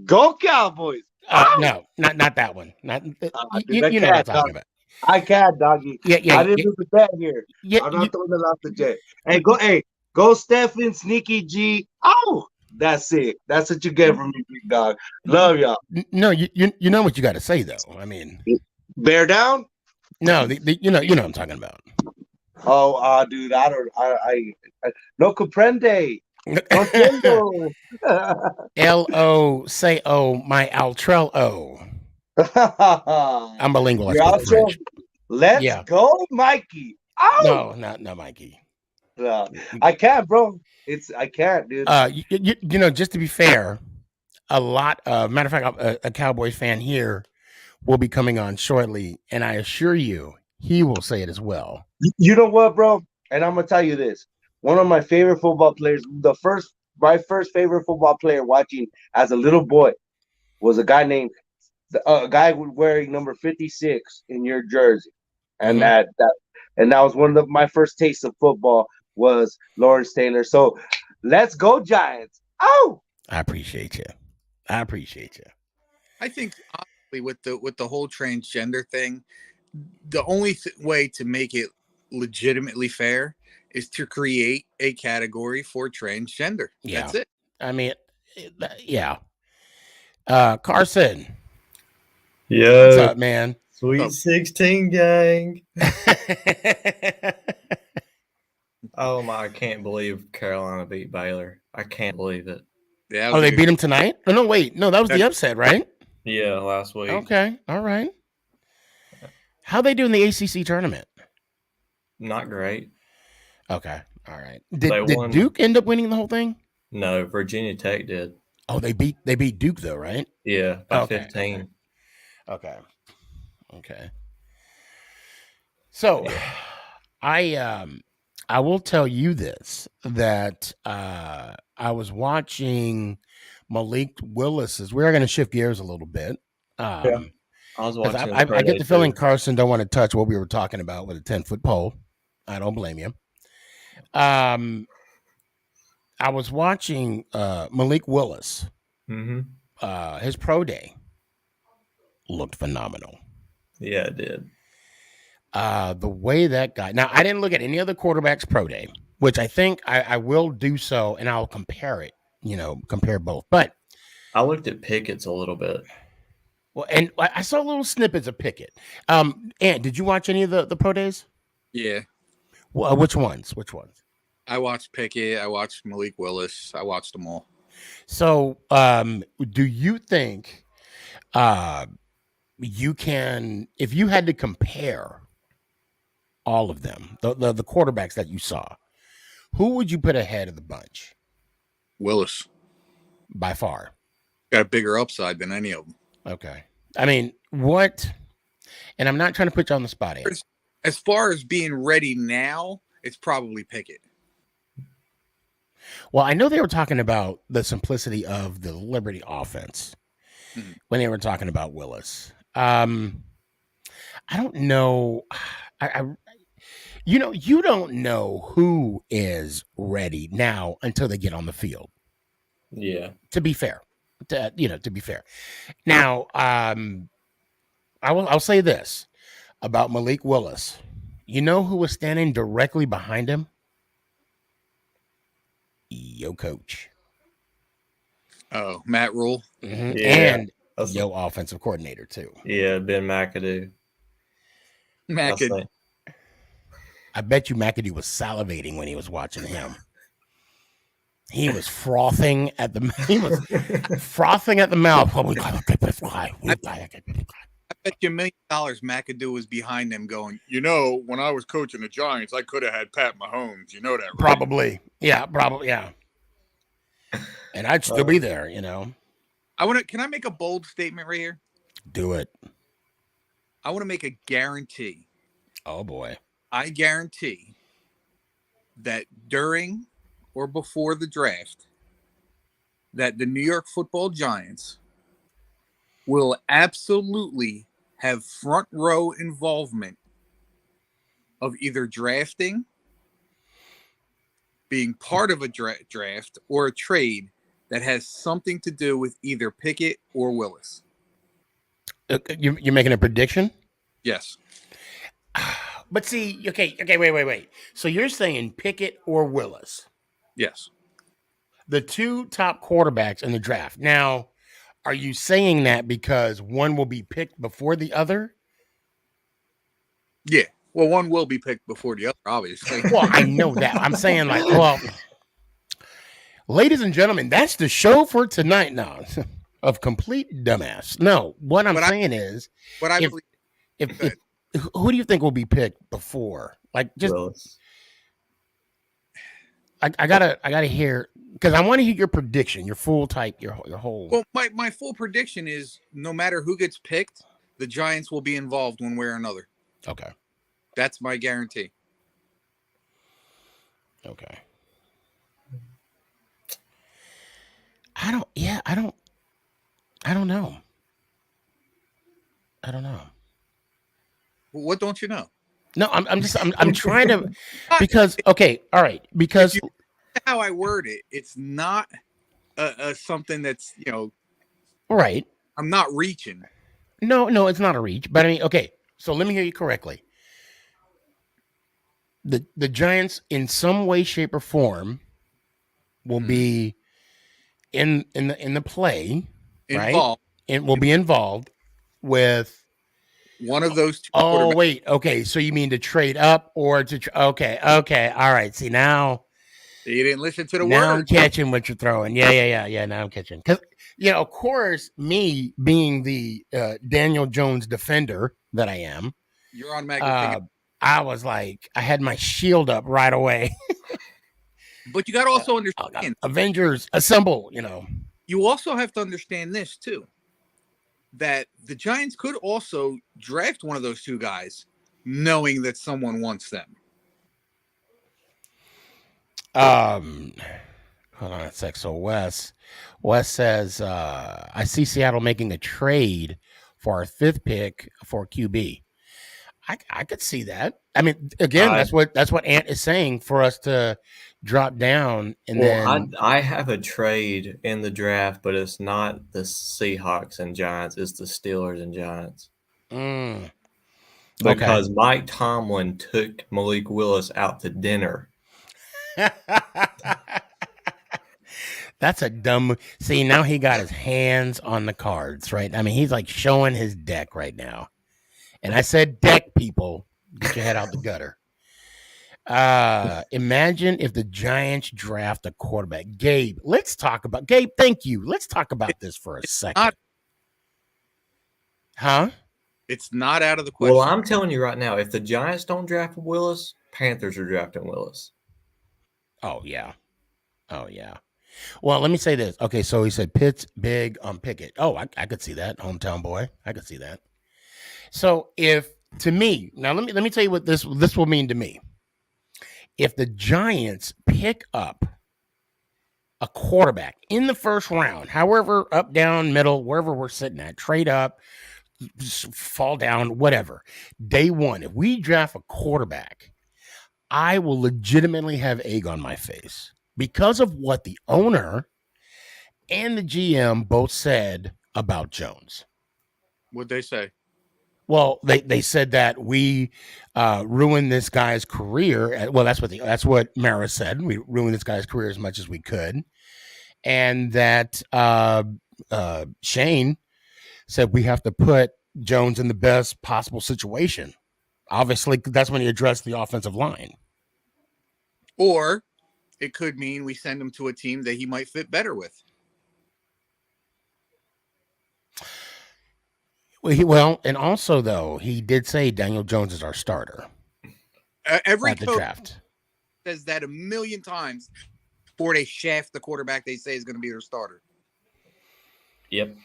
Go Cowboys.
No, not that one. Not you know what I'm talking about.
I can't, doggy.
Yeah.
I didn't do the bet here. I'm not throwing it off the jet. Go, Stephen, SneakyG. Oh, that's it. That's what you get from me, big dog. Love y'all.
No, you know what you got to say though. I mean,
bear down.
No, you know what I'm talking about.
Oh, dude, I no comprende.
L-O say oh my Altrello. I'm bilingual. I
You're
speak
also.
French.
Let's
Yeah.
go, Mikey. Oh,
No, not Mikey.
I can't, bro. I can't, dude.
Just to be fair, matter of fact, a Cowboys fan here will be coming on shortly, and I assure you, he will say it as well.
You know what, bro? And I'm gonna tell you this. One of my favorite football players, my first favorite football player watching as a little boy was a guy named a guy wearing number 56 in your jersey, and
Mhm.
that was one of my first tastes of football was Lawrence Taylor. So let's go Giants! Oh,
I appreciate you. I appreciate you.
I think honestly with the whole transgender thing, the only way to make it legitimately fair is to create a category for transgender.
Yeah.
That's it.
I mean, yeah. Carson, what's
Yo,
up, man?
Sweet
Oh.
16 gang. Oh my, I can't believe Carolina beat Baylor. I can't believe it.
Yeah.
Oh, they beat him tonight? Oh, no, wait. No, that was the
That-
upset, right?
Yeah, last week.
Okay. All right. How they do in the ACC tournament?
Not great.
Okay. All right.
They
Did
won.
Duke end up winning the whole thing?
No, Virginia Tech did.
Oh, they beat Duke though, right?
Yeah, by
Okay,
15.
Okay. So, I will tell you this that I was watching Malik Willis's. We're going to shift gears a little bit.
I was
'Cause
watching.
I get the feeling Carson don't want to touch what we were talking about with a 10-foot pole. I don't blame you. I was watching Malik Willis.
Mm-hmm.
His pro day looked phenomenal.
Yeah, it did.
The way that guy. Now, I didn't look at any other quarterback's pro day, which I think I will do so, and I'll compare it. Compare both. But
I looked at Pickett's a little bit.
well, and I saw little snippets of Pickett. And did you watch any of the pro days?
Yeah.
Well, which ones?
I watched Pickett. I watched Malik Willis. I watched them all.
So, do you think you can, if you had to compare all of them, the quarterbacks that you saw, who would you put ahead of the bunch
Willis
by far?
got a bigger upside than any of them.
Okay. I mean, what? And I'm not trying to put you on the spot, Ed.
As far as being ready now, it's probably Pickett.
Well, I know they were talking about the simplicity of the Liberty offense when they were talking about Willis. I don't know. You don't know who is ready now until they get on the field.
Yeah.
To be fair, Now, I'll say this about Malik Willis. You know who was standing directly behind him? Yo coach.
Oh, Matt Rule.
Mm-hmm.
Yeah,
and
that's-
yo offensive coordinator too.
Yeah, Ben McAdoo.
McAdoo.
I bet you McAdoo was salivating when he was watching him. He was frothing at the mouth. Oh, we gotta get this guy.
I bet you $1 million McAdoo was behind them going, when I was coaching the Giants, I could have had Pat Mahomes. You know that, right?
Probably. Yeah. And I'd still be there,
Can I make a bold statement right here?
Do it.
I want to make a guarantee.
Oh boy.
I guarantee that during or before the draft, that the New York Football Giants will absolutely have front row involvement of either drafting, being part of a draft, or a trade that has something to do with either Pickett or Willis.
You're making a prediction?
Yes.
But see, okay, wait. So you're saying Pickett or Willis?
Yes.
The two top quarterbacks in the draft. Now, are you saying that because one will be picked before the other?
Yeah. Well, one will be picked before the other, obviously.
Well, I know that. I'm saying ladies and gentlemen, that's the show for tonight now. of complete dumbass. No, what I'm
But
saying is,
But I
if
believe.
if,
Go ahead.
if who do you think will be picked before? Like, just
Willis.
I gotta hear, because I want to hear your prediction, your full type, your whole.
Well, my full prediction is no matter who gets picked, the Giants will be involved one way or another.
Okay.
That's my guarantee.
Okay. I don't know. I don't know.
What don't you know?
No, I'm trying to, because, okay, all right, because
How I word it, it's not something that's,
right.
I'm not reaching.
No, it's not a reach, but I mean, okay, so let me hear you correctly. The Giants, in some way, shape, or form, will be in the play, right?
Involved.
And will be involved with
One of those two
Oh,
quarterbacks.
wait. Okay. So you mean to trade up or to okay. All right. See, now
You didn't listen to the
I'm
word.
catching what you're throwing. Yeah. Now I'm catching. Because, of course, me being the Daniel Jones defender that I am,
You're on Magnificent.
I was like, I had my shield up right away.
But you got to also understand,
Avengers assemble,
you also have to understand this too, that the Giants could also draft one of those two guys knowing that someone wants them.
Hold on a sec. So Wes says, I see Seattle making a trade for our 5th pick for QB. I could see that. I mean, again, that's what Ant is saying, for us to drop down and then
I have a trade in the draft, but it's not the Seahawks and Giants, it's the Steelers and Giants. Because Mike Tomlin took Malik Willis out to dinner.
That's a dumb. See, now he got his hands on the cards, right? I mean, he's like showing his deck right now. And I said, deck, people, get your head out the gutter. Imagine if the Giants draft a quarterback. Gabe, thank you. Let's talk about this for a second.
It's not out of the question.
Well, I'm telling you right now, if the Giants don't draft Willis, Panthers are drafting Willis.
Oh, yeah. Well, let me say this. Okay, so he said Pitt's big on Pickett. Oh, I could see that. Hometown boy. I could see that. So to me, now let me tell you what this will mean to me. If the Giants pick up a quarterback in the first round, however, up, down, middle, wherever we're sitting at, trade up, fall down, whatever, day one, if we draft a quarterback, I will legitimately have egg on my face because of what the owner and the GM both said about Jones.
What'd they say?
Well, they said that we ruined this guy's career. Well, that's what Mara said. We ruined this guy's career as much as we could, and that Shane said we have to put Jones in the best possible situation. Obviously, that's when he addressed the offensive line.
Or it could mean we send him to a team that he might fit better with.
And also, though, he did say Daniel Jones is our starter.
Every
at the
coach
draft
says that a million times before they shaft the quarterback they say is going to be their starter.
Yep.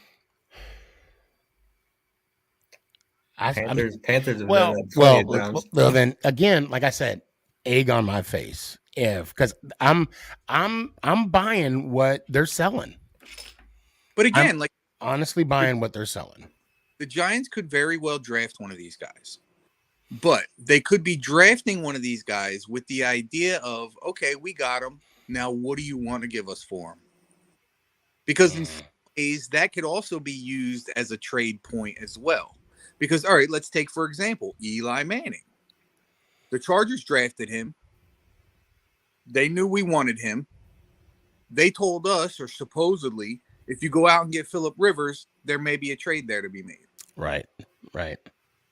Panthers have
well,
done that plenty of times.
Well, then again, like I said, egg on my face. Because I'm buying what they're selling.
But again,
I'm honestly buying what they're selling.
The Giants could very well draft one of these guys, but they could be drafting one of these guys with the idea of, okay, we got him. Now, what do you want to give us for him? Because in some ways, that could also be used as a trade point as well. Because, all right, let's take, for example, Eli Manning. The Chargers drafted him. They knew we wanted him. They told us, or supposedly, if you go out and get Phillip Rivers, there may be a trade there to be made.
Right.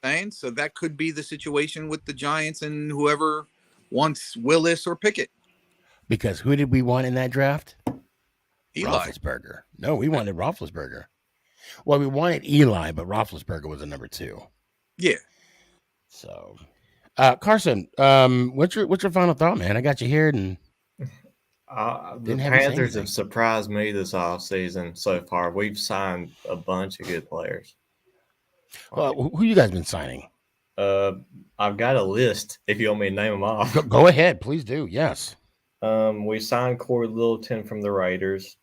And so that could be the situation with the Giants and whoever wants Willis or Pickett.
Because who did we want in that draft?
Eli.
Roethlisberger. No, we wanted Roethlisberger. Well, we wanted Eli, but Roethlisberger was a number 2.
Yeah.
So, Carson, what's your final thought, man? I got you here and
The
didn't have you say
Panthers have
anything.
surprised me this offseason so far. We've signed a bunch of good players.
Who you guys been signing?
I've got a list if you want me to name them off.
Go ahead, please do. Yes.
We signed Corey Littleton from the Raiders.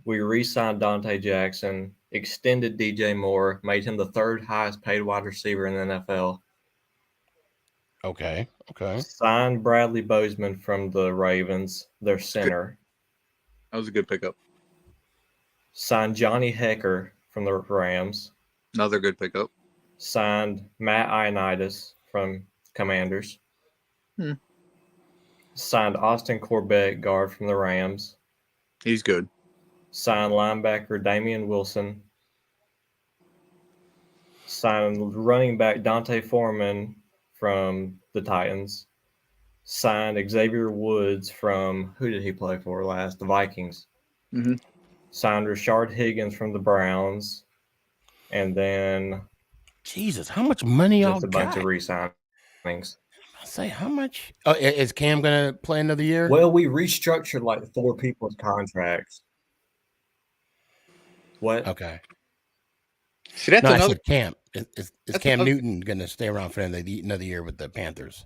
We re-signed Dante Jackson, extended DJ Moore, made him the 3rd highest paid wide receiver in the NFL.
Okay.
Signed Bradley Bozeman from the Ravens, their center.
That was a good pickup.
Signed Johnny Hecker from the Rams.
Another good pickup.
Signed Matt Ioannidis from Commanders. Signed Austin Corbett, guard from the Rams.
He's good.
Signed linebacker Damian Wilson. Signed running back Dante Foreman from the Titans. Signed Xavier Woods from, who did he play for last? The Vikings.
Mm-hmm.
Signed Rashard Higgins from the Browns. And then
Jesus, how much money y'all
just a
got?
bunch of re-signings.
I say, how much? Oh, is Cam gonna play another year?
Well, we restructured like 4 people's contracts. What?
Okay.
See, that's
No, I
another.
said Cam. Is
That's
Cam
another-
Newton gonna stay around for another year with the Panthers?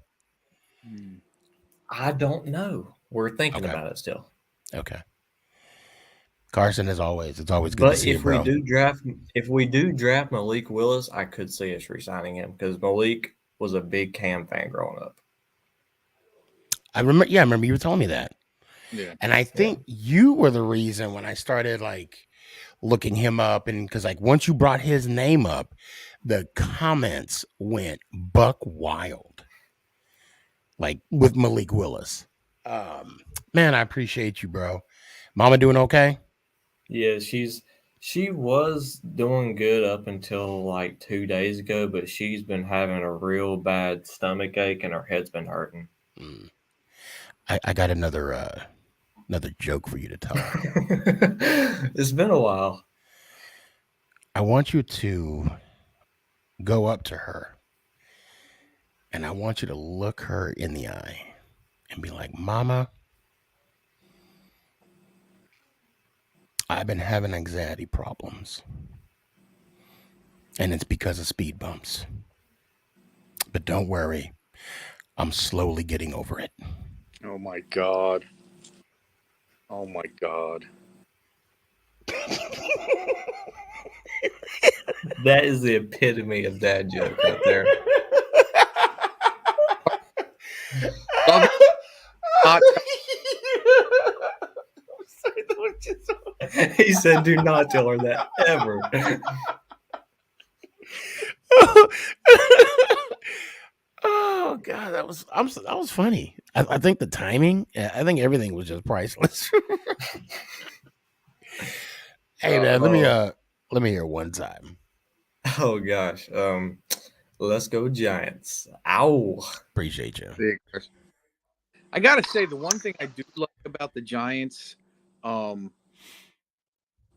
I don't know. We're thinking
Okay.
about it still.
Okay. Carson, as always, it's always good to
But
see you,
if
bro.
we do draft Malik Willis, I could see us re-signing him because Malik was a big Cam fan growing up.
I remember. Yeah, I remember you were telling me that.
Yeah.
And I think you were the reason when I started like looking him up, and because like once you brought his name up, the comments went buck wild, like with Malik Willis. Man, I appreciate you, bro. Mama doing okay?
Yeah, she was doing good up until like 2 days ago, but she's been having a real bad stomach ache and her head's been hurting.
I got another joke for you to tell.
It's been a while.
I want you to go up to her and I want you to look her in the eye and be like, Mama, I've been having anxiety problems. And it's because of speed bumps. But don't worry, I'm slowly getting over it.
Oh my God. Oh my God.
That is the epitome of dad joke right there. He said, "Do not tell her that ever."
Oh God, that was funny. I think the timing, I think everything was just priceless. Hey man, let me hear one time.
Oh gosh. Let's go Giants. Ow.
Appreciate you.
I gotta say, the one thing I do like about the Giants,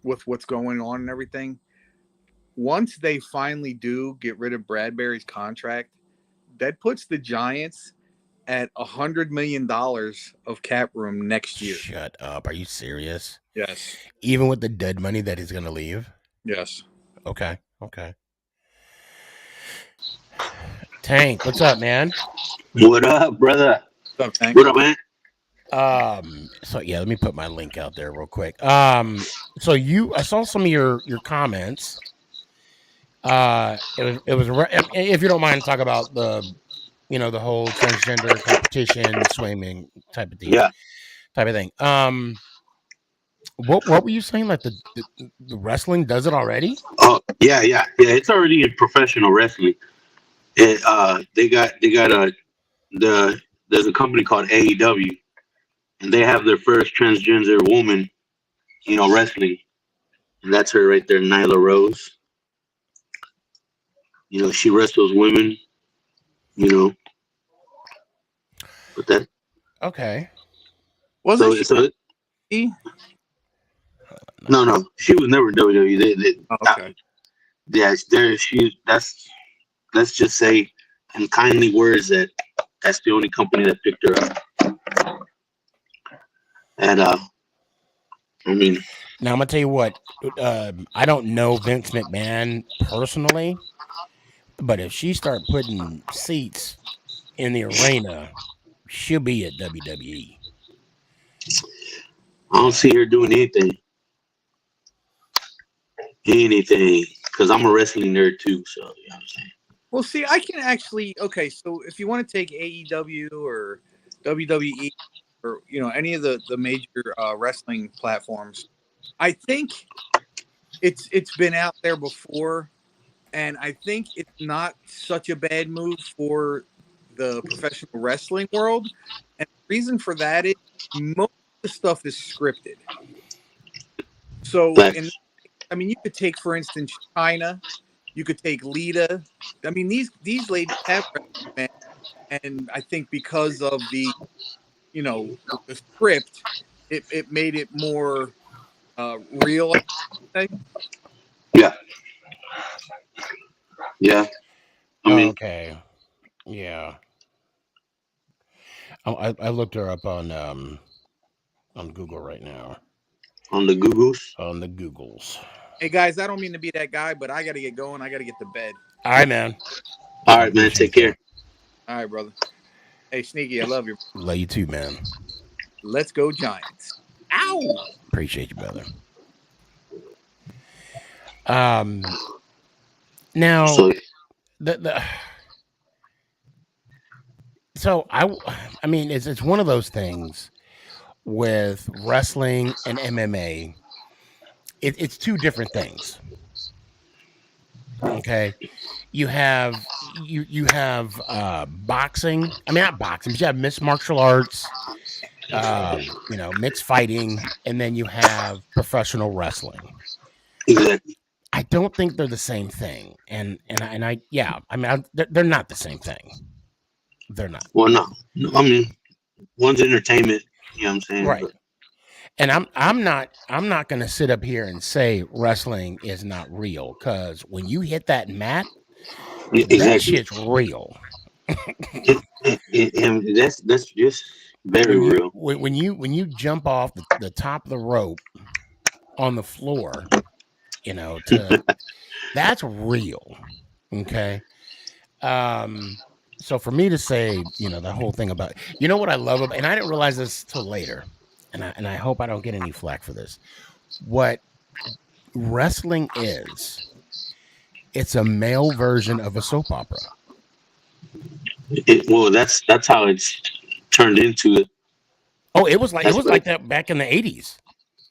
with what's going on and everything, once they finally do get rid of Bradbury's contract, that puts the Giants at $100 million of cap room next year.
Shut up. Are you serious?
Yes.
Even with the dead money that he's gonna leave?
Yes.
Okay. Tank, what's up, man?
What up, brother?
What's up, Tank?
What up, man?
So yeah, let me put my link out there real quick. I saw some of your comments. It was if you don't mind, talk about the whole transgender competition swimming type of thing.
Yeah.
Type of thing. What were you saying? Like the wrestling does it already?
Oh, yeah. It's already in professional wrestling. There's a company called AEW, and they have their first transgender woman, wrestling. And that's her right there, Nyla Rose. She wrestles women. But that.
Okay.
Wasn't she?
No. She was never WWE.
Oh, okay.
Yeah, there she. Let's just say in kindly words that's the only company that picked her up. And I mean,
Now I'm gonna tell you what. I don't know Vince McMahon personally, but if she start putting seats in the arena, she'll be at WWE.
I don't see her doing anything, because I'm a wrestling nerd too. So you know what I'm saying.
Well, see, I can actually. Okay, so if you want to take AEW or WWE or any of the major wrestling platforms, I think it's been out there before, and I think it's not such a bad move for the professional wrestling world. And the reason for that is most of the stuff is scripted. So, you could take, for instance, China. You could take Lita. I mean, these ladies have wrestling, and I think because of the script, it made it more real.
Yeah. Yeah. I mean,
Okay. Yeah. I looked her up on Google right now.
on the Googles.
On the Googles.
Hey guys, I don't mean to be that guy, but I got to get going. I got to get to bed.
All right, man.
All right, man. Take care.
All right, brother. Hey, Sneaky, I love you.
Love you too, man.
Let's go Giants. Ow!
Appreciate you, brother. Now
So,
so I mean it's one of those things with wrestling and MMA. It's two different things. Okay, you have boxing. I mean, not boxing, but you have mixed martial arts. Mixed fighting, and then you have professional wrestling.
exactly.
I don't think they're the same thing, and they're not the same thing. They're not.
Well, no. I mean, one's entertainment. You know what I'm saying?
Right.
But,
And I'm not going to sit up here and say wrestling is not real, because when you hit that mat,
exactly.
that shit's real.
And that's just very real.
When you jump off the top of the rope on the floor, that's real. Okay. So for me to say, the whole thing about, what I love about, and I didn't realize this till later, and I hope I don't get any flack for this. What wrestling is, it's a male version of a soap opera.
That's how it's turned into it.
Oh, it was like that back in the 80s.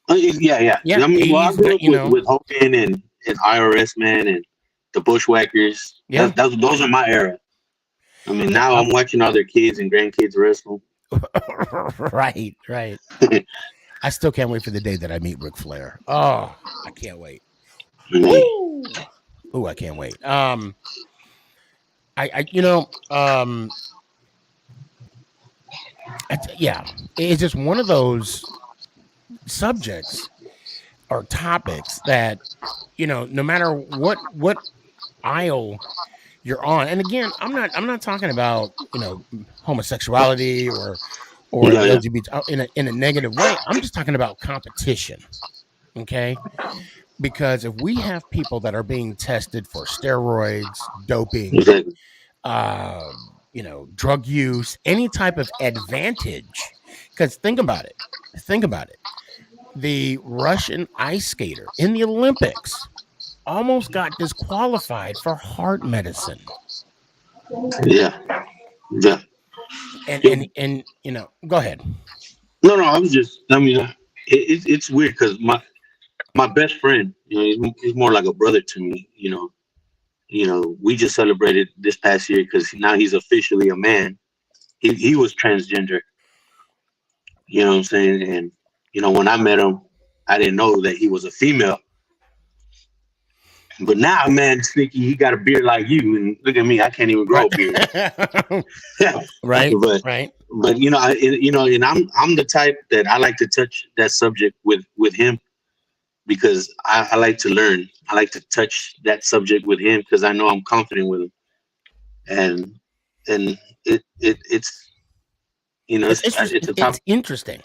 Yeah. I mean, 80s, I grew up with Hogan and IRS man and the Bushwhackers.
Yeah,
those are my era. I mean, now I'm watching all their kids and grandkids wrestle.
Right. I still can't wait for the day that I meet Ric Flair. Oh, I can't wait. Ooh, I can't wait. It's just one of those subjects or topics that, no matter what aisle you're on, and again, I'm not talking about homosexuality or LGBT in a negative way. I'm just talking about competition. Okay, because if we have people that are being tested for steroids, doping, drug use, any type of advantage, because think about it. The Russian ice skater in the Olympics almost got disqualified for heart medicine.
Yeah.
And go ahead.
No, it's weird because my best friend, he's more like a brother to me. We just celebrated this past year because now he's officially a man. He was transgender. You know what I'm saying? And when I met him, I didn't know that he was a female. But now, man, Sneaky, he got a beard like you, and look at me, I can't even grow a beard.
Right.
But and I'm the type that I like to touch that subject with him, because I like to learn. I like to touch that subject with him because I know I'm confident with him, and it's it's a top.
It's interesting.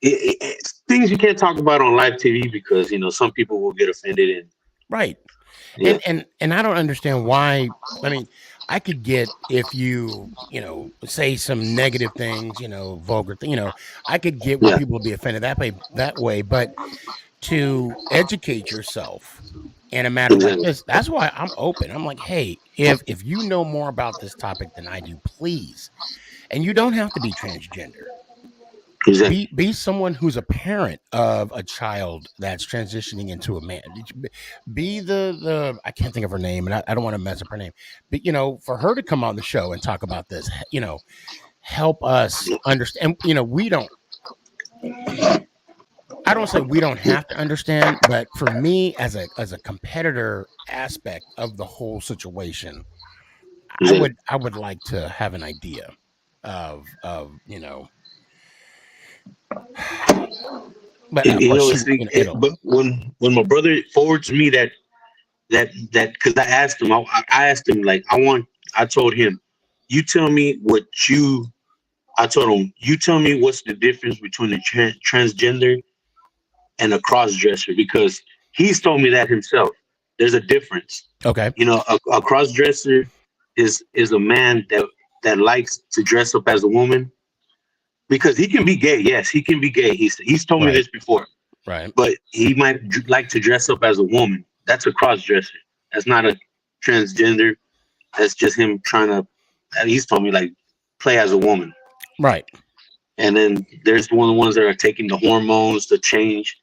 It's things you can't talk about on live TV because some people will get offended and
Right.
yeah.
And I don't understand why. I mean, I could get if you say some negative things, vulgar I could get where
Yeah.
people will be offended that way, but to educate yourself in a matter like
Exactly.
this, that's why I'm open. I'm like, hey, if you know more about this topic than I do, please. And you don't have to be transgender.
Exactly.
Be someone who's a parent of a child that's transitioning into a man. Be the I can't think of her name, and I don't want to mess up her name. But for her to come on the show and talk about this, help us understand. We don't. I don't say we don't have to understand, but for me, as a competitor aspect of the whole situation,
Exactly.
I would like to have an idea of but of course,
But when my brother forwards me that because I asked him, I asked him like I told him, you tell me what I told him, you tell me what's the difference between a transgender and a cross dresser, because he's told me that himself. There's a difference.
okay,
A cross dresser is a man that likes to dress up as a woman, because he can be gay. Yes, he can be gay. He's told me
right,
this before.
right,
But he might like to dress up as a woman. That's a cross dresser. That's not a transgender. That's just him trying to. He's told me like play as a woman.
right.
And then there's one of the ones that are taking the hormones to change.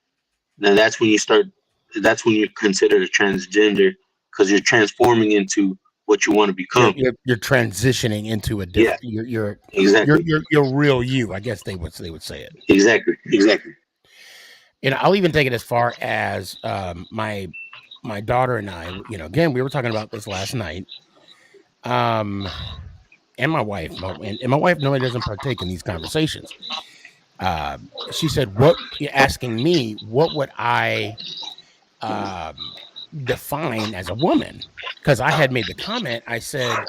Now that's when you start. That's when you're considered a transgender, because you're transforming into what you want to become.
You're transitioning into a different. You're
Exactly.
you're real you. I guess they would say it.
Exactly.
And I'll even take it as far as my daughter and I. Again, we were talking about this last night. And my wife, and my wife normally doesn't partake in these conversations. She said, asking me, what would I define as a woman? Because I had made the comment. I said,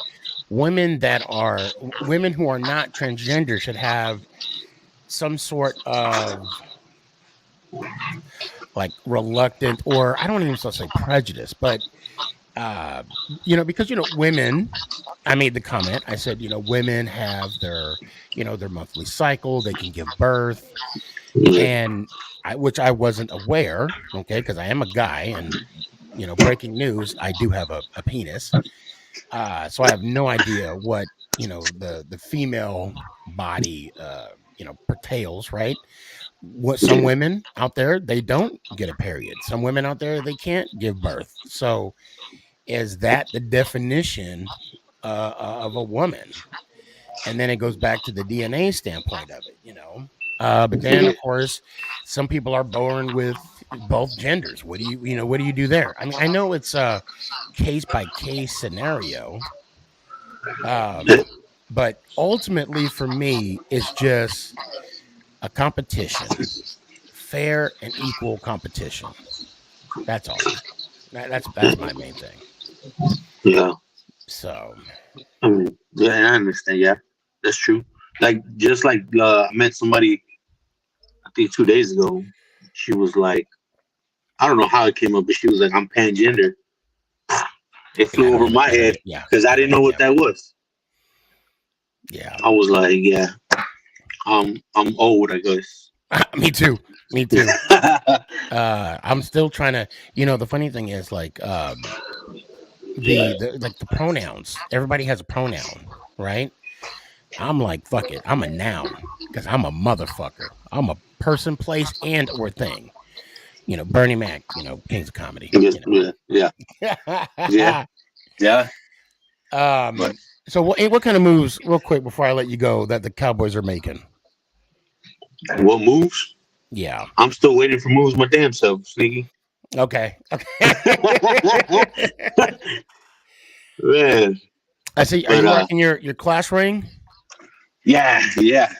women who are not transgender should have some sort of like reluctant, or I don't even so say prejudice, but because women, I made the comment. I said, women have their monthly cycle. They can give birth, and which I wasn't aware. Okay, because I am a guy, and breaking news, I do have a penis. So I have no idea what the female body pertails, right? What some women out there, they don't get a period. Some women out there, they can't give birth. So is that the definition of a woman? And then it goes back to the DNA standpoint of it, but then of course some people are born with both genders. What do you do there? I mean, I know it's a case by case scenario, but ultimately for me it's just a competition, fair and equal competition. That's all. That's my main thing.
Yeah.
So
I mean, yeah, I understand. Yeah, that's true. Like, just like I met somebody, I think 2 days ago. She was like, I don't know how it came up, but she was like, I'm pangender. It flew over my head because I didn't know what that was.
Yeah,
I was like, yeah, I'm old, I guess.
Me too. I'm still trying to. The funny thing is, like, the pronouns. Everybody has a pronoun, right? I'm like, fuck it. I'm a noun because I'm a motherfucker. I'm a person, place, and or thing. Bernie Mac. Kings of Comedy.
Yeah.
So what kind of moves, real quick, before I let you go, that the Cowboys are making?
What moves?
Yeah,
I'm still waiting for moves my damn self, Sneaky.
Okay.
Man.
I see. Are you rocking your Clash ring?
Yeah.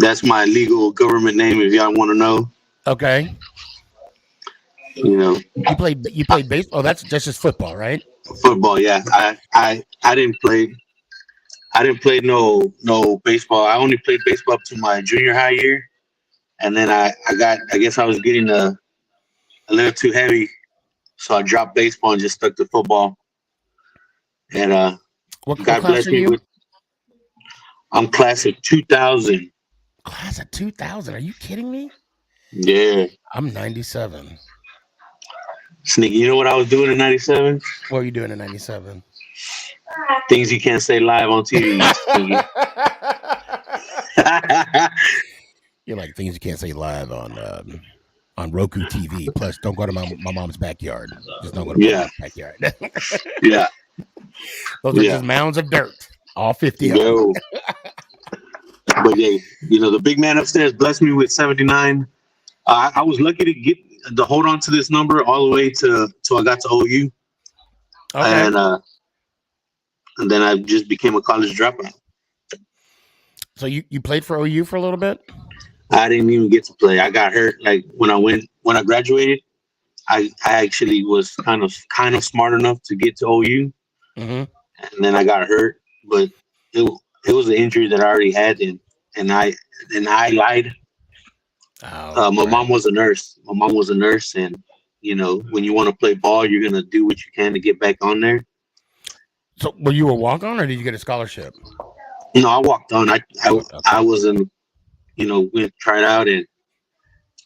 That's my legal government name, if y'all want to know.
Okay.
You know,
You played baseball. Oh, that's just football, right?
football. Yeah, I didn't play. I didn't play no baseball. I only played baseball up to my junior high year, and then I guess I was getting a little too heavy, so I dropped baseball and just stuck to football. And
What
God
class
bless
are
me
you?
with I'm class of 2000.
Class of 2000. Are you kidding me?
Yeah,
I'm 97.
Sneaky. You know what I was doing in '97?
What were you doing in 97?
Things you can't say live on TV, Sneaky.
You're like things you can't say live on Roku TV. Plus, don't go to my mom's backyard. Just don't go to my
Yeah,
mom's backyard.
yeah,
Those are
yeah.
just mounds of dirt. All 50 of them.
Yo, but yeah, you know the big man upstairs blessed me with 79. I was lucky to hold on to this number all the way till I got to OU,
Okay.
and then I just became a college dropout.
So you played for OU for a little bit?
I didn't even get to play. I got hurt like when I graduated. I actually was kind of smart enough to get to OU,
Mm-hmm.
and then I got hurt. But it was an injury that I already had, and I lied. My
Right.
mom was a nurse. My mom was a nurse, and you know when you want to play ball, you're gonna do what you can to get back on there.
So were you a walk-on or did you get a scholarship?
You know, I walked on.
Okay.
I was in, you know, went tried out, and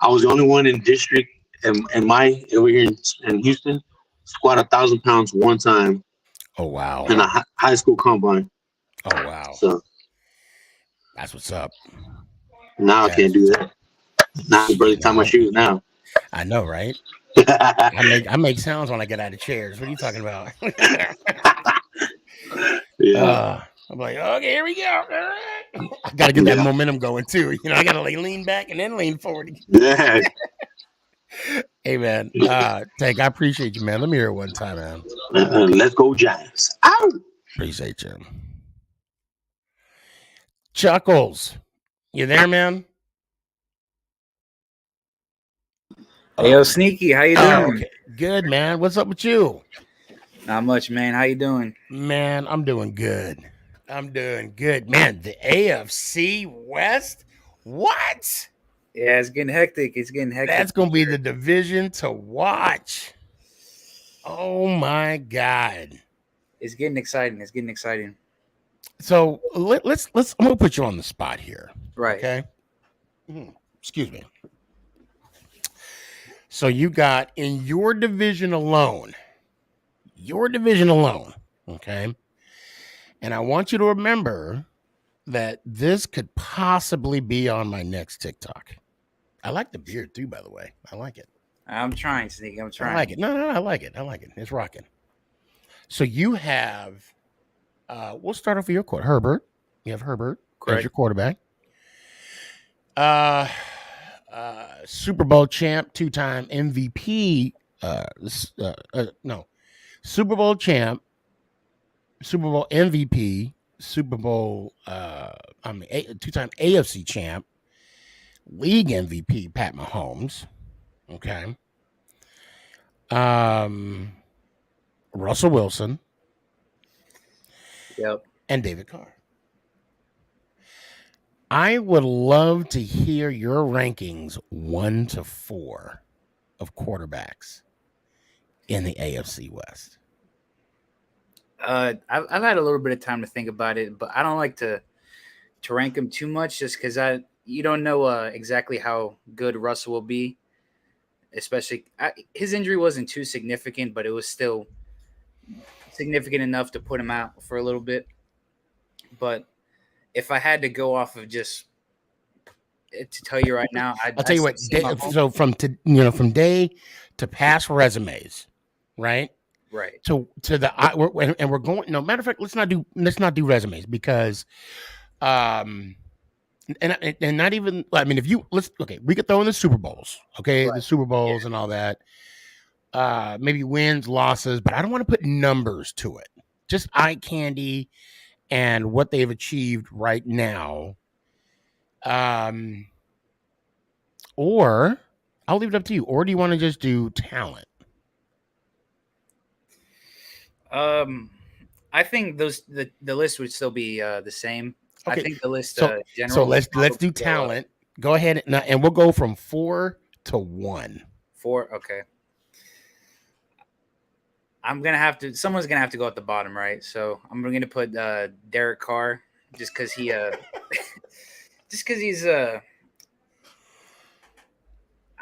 I was the only one in district and my over here in Houston squat 1,000 pounds one time
Oh wow.
in a high school combine.
Oh wow.
So
That's what's up.
now I can't do that. Now I barely tie my shoes now.
I know, right?
Yeah.
I make sounds when I get out of chairs. What are you talking about? I'm like, okay, here we go. I gotta get that momentum going too. You know, I gotta like lean back and then lean forward.
Yeah.
Hey man, Tank, I appreciate you, man. Let me hear it one time, man.
Let's go Giants. Ow!
Appreciate you. Chuckles, you there, man?
Hey, yo, Sneaky, how you doing?
Okay. Good, man. What's up with you?
Not much, man. How you doing?
Man, I'm doing good. I'm doing good. Man, the AFC West? What?
Yeah, it's getting hectic. It's getting hectic.
That's going to be the division to watch. Oh, my God.
It's getting exciting. It's getting exciting.
So let's I'm going to put you on the spot here.
Right.
Okay? Excuse me. So you got in your division alone, okay? And I want you to remember that this could possibly be on my next TikTok. I like the beard too, by the way. I like it.
I'm trying, Sneaky. I'm trying.
I like it. No, I like it. I like it. It's rocking. So you have, we'll start off with your quarterback. Herbert. You have Herbert as your quarterback. Super Bowl champ, two-time MVP. Super Bowl champ, Super Bowl MVP, Super Bowl, two-time AFC champ, league MVP, Pat Mahomes. Okay. Russell Wilson.
Yep.
And David Carr. I would love to hear your rankings 1 to 4 of quarterbacks in the AFC West.
I've had a little bit of time to think about it, but I don't like to rank them too much just because you don't know exactly how good Russell will be. Especially his injury wasn't too significant, but it was still significant enough to put him out for a little bit. But if I had to go off of just to tell you right now,
I'll tell you what. So from day to pass resumes, right?
Right.
To the we're going. No, matter of fact, let's not do resumes because, and not even. I mean, we could throw in the Super Bowls, okay, right. The Super Bowls and all that. Maybe wins, losses, but I don't want to put numbers to it. Just eye candy and what they've achieved right now. Or I'll leave it up to you. Or do you want to just do talent?
I think the list would still be the same. I
Okay.
think the list
So
general would
let's
probably
do
go,
talent. Go ahead and we'll go from 4 to 1.
4. Okay. Someone's gonna have to go at the bottom, right? So I'm gonna put Derek Carr just because he just because he's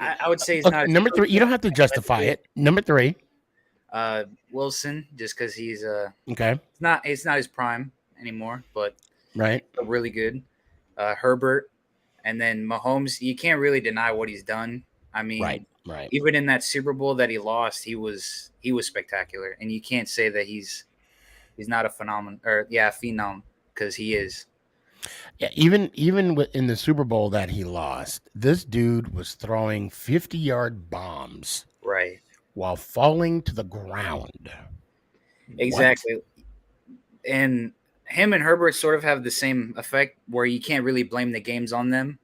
I would say he's not
number 3. You don't have to justify it. Number 3.
Wilson, just because he's
Okay.
it's not his prime anymore, but
Right.
really good. Herbert, and then Mahomes. You can't really deny what he's done. I mean,
Right.
even in that Super Bowl that he lost, he was spectacular, and you can't say that he's not a phenomenon phenom, because he is.
Yeah, even in the Super Bowl that he lost, this dude was throwing 50-yard bombs
Right.
while falling to the ground.
Exactly. What? And him and Herbert sort of have the same effect, where you can't really blame the games on them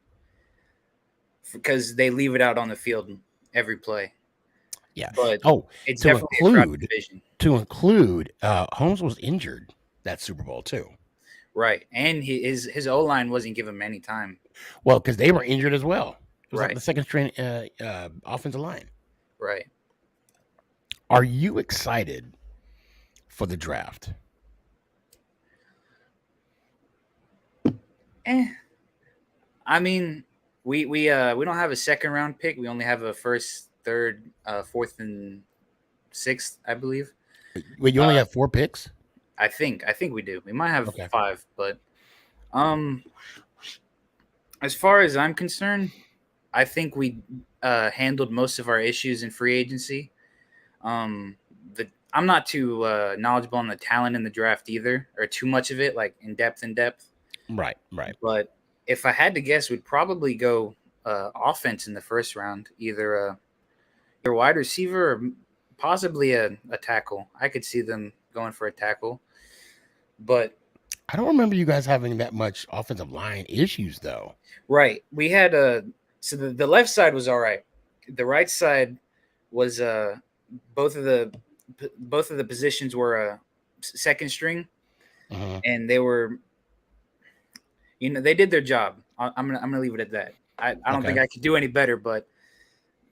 because they leave it out on the field every play.
Yeah.
But it's
to
definitely
include,
a crowded division.
Holmes was injured that Super Bowl too.
Right. And his O-line wasn't giving him any time.
Well, because they were injured as well. It was
right.
like the second string offensive line.
Right.
Are you excited for the draft?
I mean, we don't have a second round pick. We only have a first, third, fourth, and sixth, I believe.
Wait, you only have 4 picks?
I think we do. We might have 5, but as far as I'm concerned, I think we handled most of our issues in free agency. I'm not too knowledgeable on the talent in the draft either, or too much of it, like in depth.
Right.
But if I had to guess, we'd probably go offense in the first round, either a wide receiver or possibly a tackle. I could see them going for a tackle, but
I don't remember you guys having that much offensive line issues, though.
Right. We had so the left side was all right. The right side was both of the positions were second string, and they were, they did their job. I'm gonna leave it at that. I don't think I could do any better, but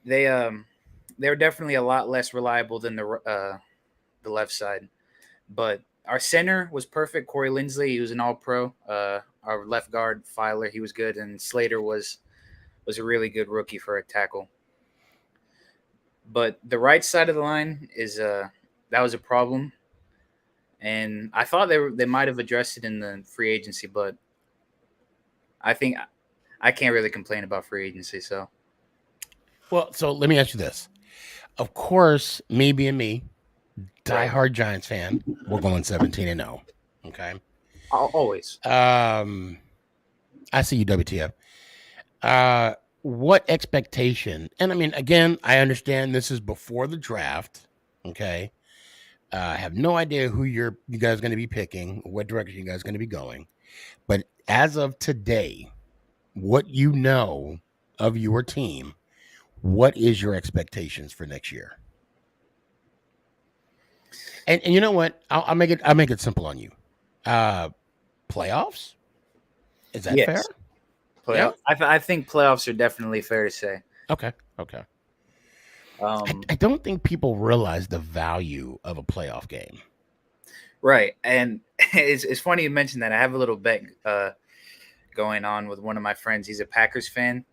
they were definitely a lot less reliable than the left side. But our center was perfect. Corey Linsley, he was an All-Pro. Our left guard, Filer, he was good, and Slater was a really good rookie for a tackle. But the right side of the line is that was a problem, and I thought they might have addressed it in the free agency, but I think I can't really complain about free agency. So,
well, so let me ask you this: of course, me being me, diehard Giants fan, we're going 17-0. Okay,
always.
I see you, WTF. What expectation? And I mean, again, I understand this is before the draft. Okay, I have no idea who you guys are going to be picking, what direction you guys are going to be going. But as of today, what you know of your team, what is your expectations for next year? And you know what? I'll make it simple on you. Playoffs? Is that fair?
Playoff. Yeah. I think playoffs are definitely fair to say.
Okay. I don't think people realize the value of a playoff game.
Right. And it's funny you mentioned that. I have a little bet going on with one of my friends. He's a Packers fan.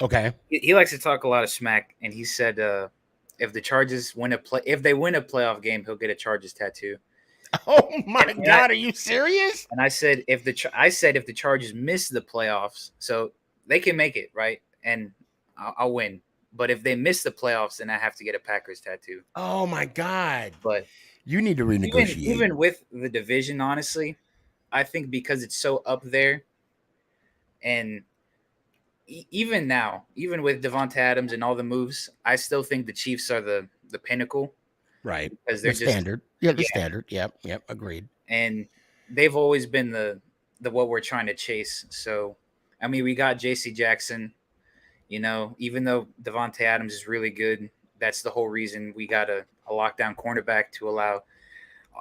Okay.
He likes to talk a lot of smack, and he said if the Chargers if they win a playoff game, he'll get a Chargers tattoo.
Oh my God, are you serious?
And I said if the Chargers miss the playoffs, so they can make it, right? And I'll win. But if they miss the playoffs, then I have to get a Packers tattoo.
Oh my God.
But
you need to renegotiate.
Even with the division, honestly, I think because it's so up there, and even now, even with Devonta Adams and all the moves, I still think the Chiefs are the pinnacle.
Right.
Because they're
standard. Yeah, the standard. Yep, agreed.
And they've always been the what we're trying to chase. So, I mean, we got JC Jackson. Even though Devontae Adams is really good, that's the whole reason we got a lockdown cornerback to allow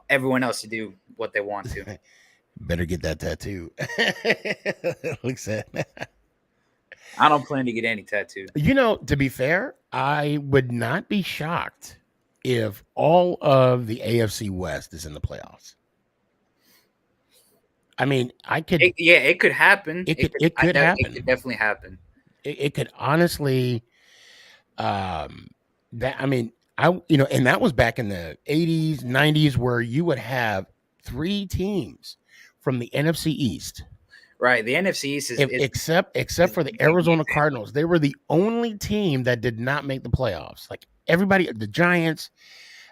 everyone else to do what they want to.
Better get that tattoo. Looks at.
I don't plan to get any tattoo.
To be fair, I would not be shocked if all of the AFC West is in the playoffs. I mean, it
could happen.
It could happen.
It could definitely happen.
It could honestly, and that was back in the 80s, 90s, where you would have 3 teams from the NFC East.
Right. The NFC East is
except for the Arizona Cardinals. They were the only team that did not make the playoffs. Like everybody, the Giants,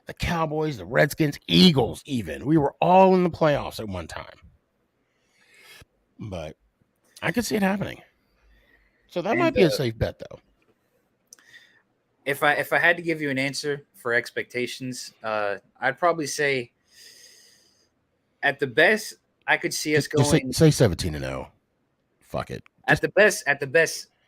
the Cowboys, the Redskins, Eagles, even. We were all in the playoffs at one time. But I could see it happening. So that might be a safe bet, though.
If I had to give you an answer for expectations, I'd probably say at the best, I could see us going.
Say 17-0. Fuck it.
At the best,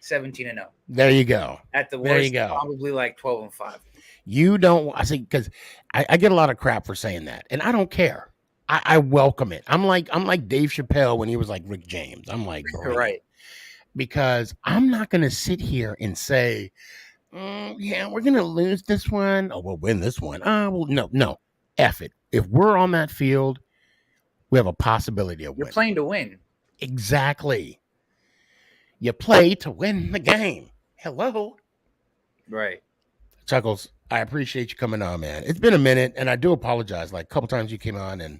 17-0.
There you go.
At the worst, probably like 12-5.
You don't. I think because I get a lot of crap for saying that, and I don't care. I welcome it. I'm like Dave Chappelle when he was like Rick James. I'm like,
right.
Because I'm not going to sit here and say, yeah, we're going to lose this one. Oh, we'll win this one. Well, no. F it. If we're on that field, we have a possibility of winning.
You're playing to win.
Exactly. You play to win the game. Hello.
Right.
Chuckles, I appreciate you coming on, man. It's been a minute, and I do apologize. Like a couple times you came on, and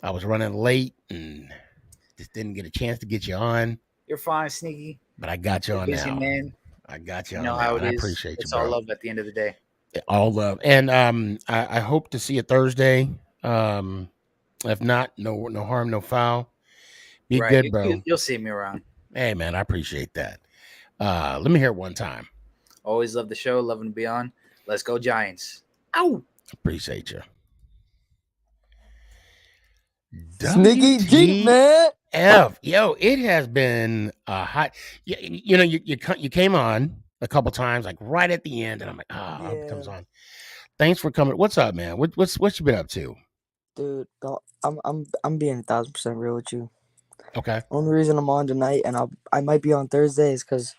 I was running late and just didn't get a chance to get you on.
You're fine, Sneaky.
But I got you on
busy
now.
Man.
I got you
You
on
know
now.
how it is.
I appreciate you,
It's
bro.
all love at the end of the day.
All love. And I hope to see you Thursday. If not, no harm, no foul. Be
right.
good, bro.
You'll see me around.
Hey, man, I appreciate that. Let me hear it one time.
Always love the show. Loving to be on. Let's go, Giants. Ow.
Appreciate you.
SneakyG, man.
Yo, it has been hot. You came on a couple times, like right at the end, and I'm like, it comes on. Thanks for coming. What's up, man? What's you been up to?
Dude, I'm being 1,000% real with you.
Okay.
Only reason I'm on tonight and I might be on Thursday is because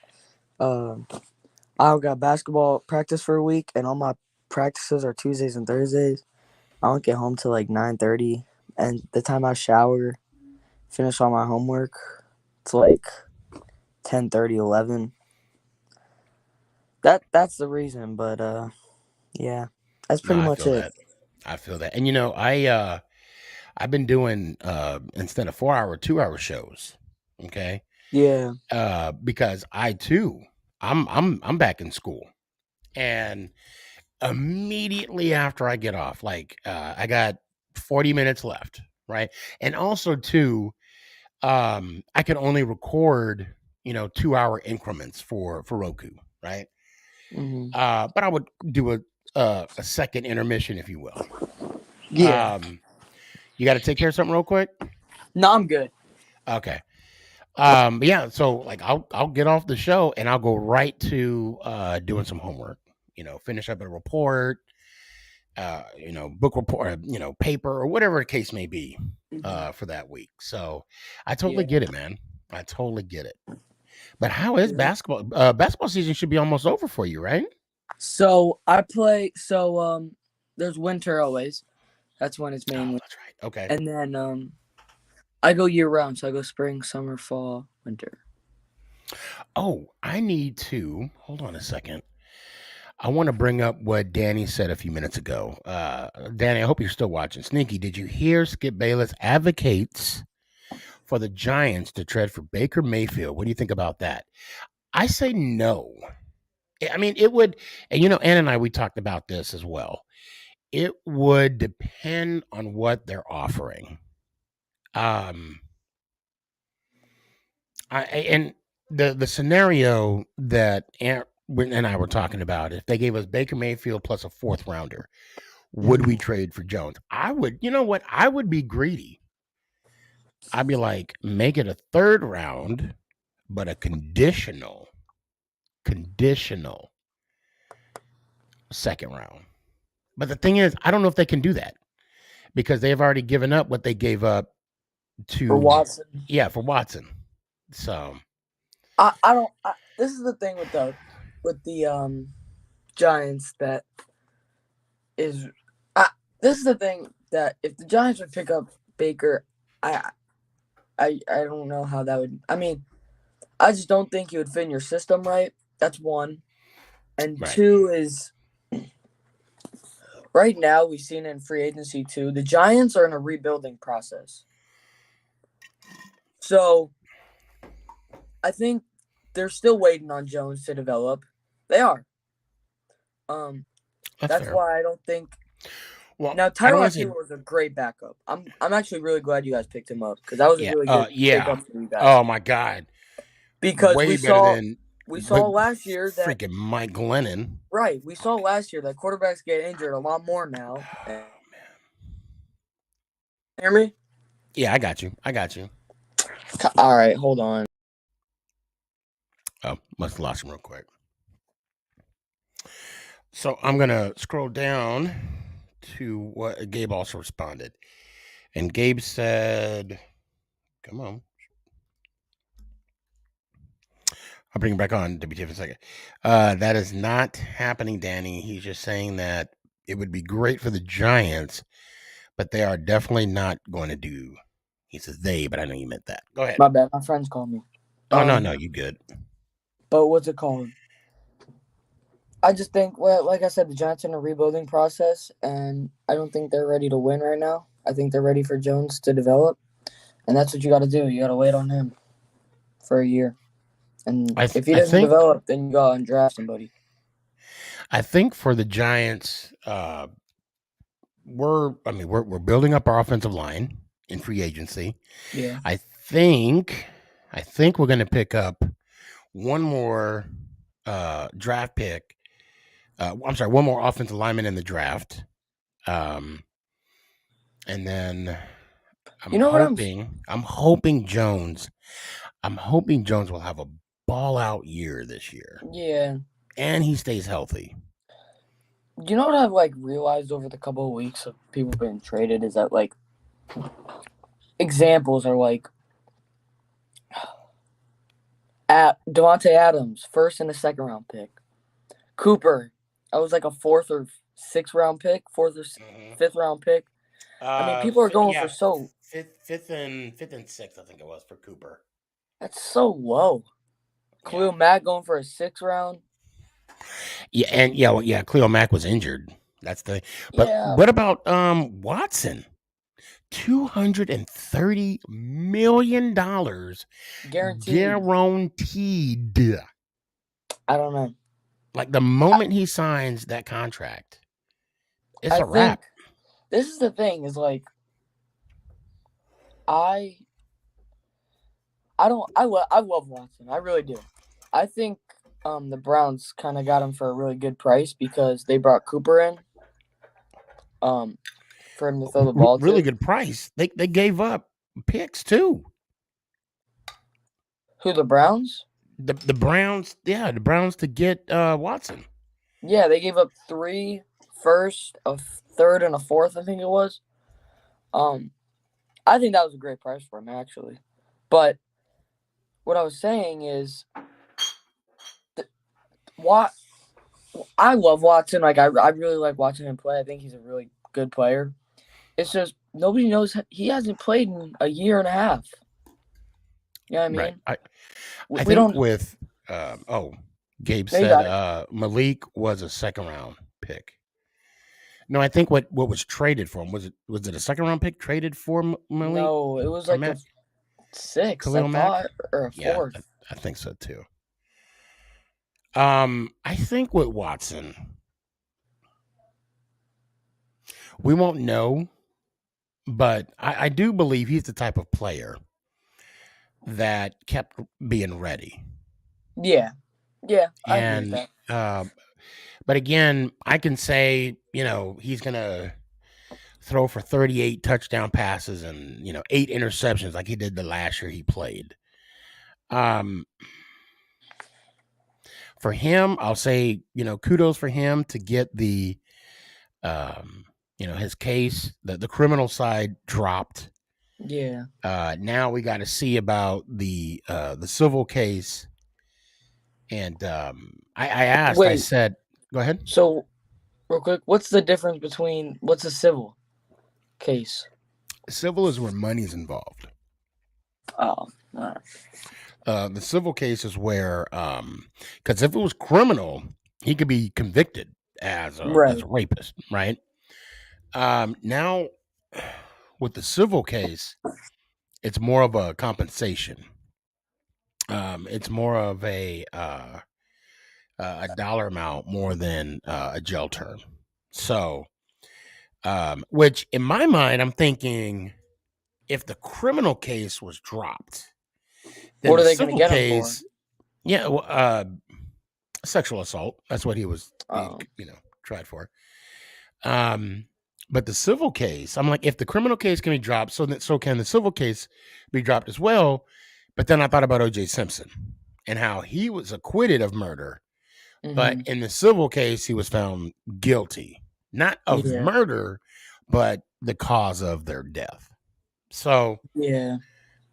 I've got basketball practice for a week, and all my practices are Tuesdays and Thursdays. I don't get home till like 9:30, and the time I shower, finish all my homework, it's like 10:30, 11. That's the reason, but yeah, that's pretty much it.
I feel that, and I've been doing instead of 4-hour, 2-hour shows. Okay.
Yeah.
Because I'm back in school, and immediately after I get off, like I got 40 minutes left, right? And also too, I can only record 2-hour increments for Roku, right?
Mm-hmm.
But I would do a second intermission, if you will.
Yeah.
You got to take care of something real quick?
No, I'm good.
Okay. Yeah, so like I'll get off the show and I'll go right to doing some homework, finish up a report, book report, paper or whatever the case may be, for that week. So I totally get it, man. I totally get it. But how is basketball? Basketball season should be almost over for you, right?
So I play. So there's winter always. That's when it's mainly.
Oh, that's right. Okay.
And then I go year round. So I go spring, summer, fall, winter.
Oh, I need to hold on a second. I want to bring up what Danny said a few minutes ago. Danny, I hope you're still watching. Sneaky, did you hear Skip Bayless advocates for the Giants to trade for Baker Mayfield? What do you think about that? I say no. I mean, it would, and Ann and I, we talked about this as well. It would depend on what they're offering. And the scenario that Aaron and I were talking about, if they gave us Baker Mayfield plus a 4th rounder, would we trade for Jones? I would. You know what? I would be greedy. I'd be like, make it a 3rd round, but a conditional conditional second round. But the thing is, I don't know if they can do that because they've already given up what they gave up to
For Watson.
Yeah, for Watson. So
I don't. This is the thing with the Giants that is. This is the thing that if the Giants would pick up Baker, I don't know how that would. I mean, I just don't think he would fit in your system right. That's one, and
Right.
two is right now we've seen in free agency too. The Giants are in a rebuilding process, so I think they're still waiting on Jones to develop. They are. That's
fair.
why I don't think.
Well,
Now
I don't wanna
Tyrod
say-
Taylor was a great backup. I'm actually really glad you guys picked him up because that was
Yeah,
a really good
yeah.
pickup for you guys.
Oh my God!
Because
Way
we
better
saw
than
last year that
freaking Mike Glennon.
right. We saw last year that quarterbacks get injured a lot more now.
Oh man.
Hear me?
Yeah, I got you.
All right, hold on.
Oh, must have lost him real quick. So I'm gonna scroll down to what Gabe also responded, and Gabe said, "Come on." I'll bring it back on WTF in a second. That is not happening, Danny. He's just saying that it would be great for the Giants, but they are definitely not going to do. He says they, but I know you meant that. Go ahead.
My bad. My friends called me.
Oh, no, you good.
But what's it called? I just think, well, like I said, the Giants are in a rebuilding process, and I don't think they're ready to win right now. I think they're ready for Jones to develop, and that's what you got to do. You got to wait on him for a year. And if he doesn't develop, then you go out and draft somebody.
I think for the Giants, we're building up our offensive line in free agency.
Yeah.
I think we're going to pick up one more draft pick. One more offensive lineman in the draft. And then I'm hoping Jones will have a ball out year this year.
Yeah.
And he stays healthy.
You know what I've realized over the couple of weeks of people being traded is that examples are Devontae Adams, first and a second round pick. Cooper, I was a fourth or fifth round pick. I mean, people are going for
fifth and sixth, I think it was for Cooper.
That's so low. Khalil Mack going for a 6th round.
Yeah, and Khalil Mack was injured. That's the. But what about Watson? $230 million guaranteed.
I don't know.
The moment he signs that contract, it's a wrap.
This is the thing. Is I love Watson. I really do. I think the Browns kind of got him for a really good price because they brought Cooper in for him to throw the ball.
Really good price. They gave up picks too.
Who, the Browns?
The Browns, the Browns to get Watson.
Yeah, they gave up 3 first, a third, and a fourth, I think it was. I think that was a great price for him, actually. But what I was saying is, I love Watson. I really like watching him play. I think he's a really good player. It's just nobody knows he hasn't played in a year and a half. You know what I mean?
Right. I think with Gabe said Malik was a second round pick. No, I think what was traded for him was it a second round pick traded for Malik?
No, it was a 6th,
Khalil
Mack? Or a 4th.
Yeah, I think so too. I think with Watson, we won't know, but I do believe he's the type of player that kept being ready.
Yeah, I agree with
that. But again, I can say, he's gonna throw for 38 touchdown passes and 8 interceptions like he did the last year he played. for him, I'll say, kudos for him to get the, his case, the criminal side dropped.
Yeah.
Now we got to see about the civil case. And I asked, I
Wait.
said, go ahead.
So, real quick, what's the difference between what's a civil case?
Civil is where money's involved.
Oh, all right.
The civil case is where, because if it was criminal, he could be convicted as a rapist, right? Now, with the civil case, it's more of a compensation. It's more of a dollar amount more than a jail term. So, which in my mind, I'm thinking, if the criminal case was dropped, then
What are
the
they going to
civil
get
case,
him
yeah, well, sexual assault. That's what he was,
for?
tried for. But the civil case, I'm like, if the criminal case can be dropped, so can the civil case be dropped as well. But then I thought about O.J. Simpson and how he was acquitted of murder, but in the civil case, he was found guilty, not of murder, but the cause of their death. So,
Yeah.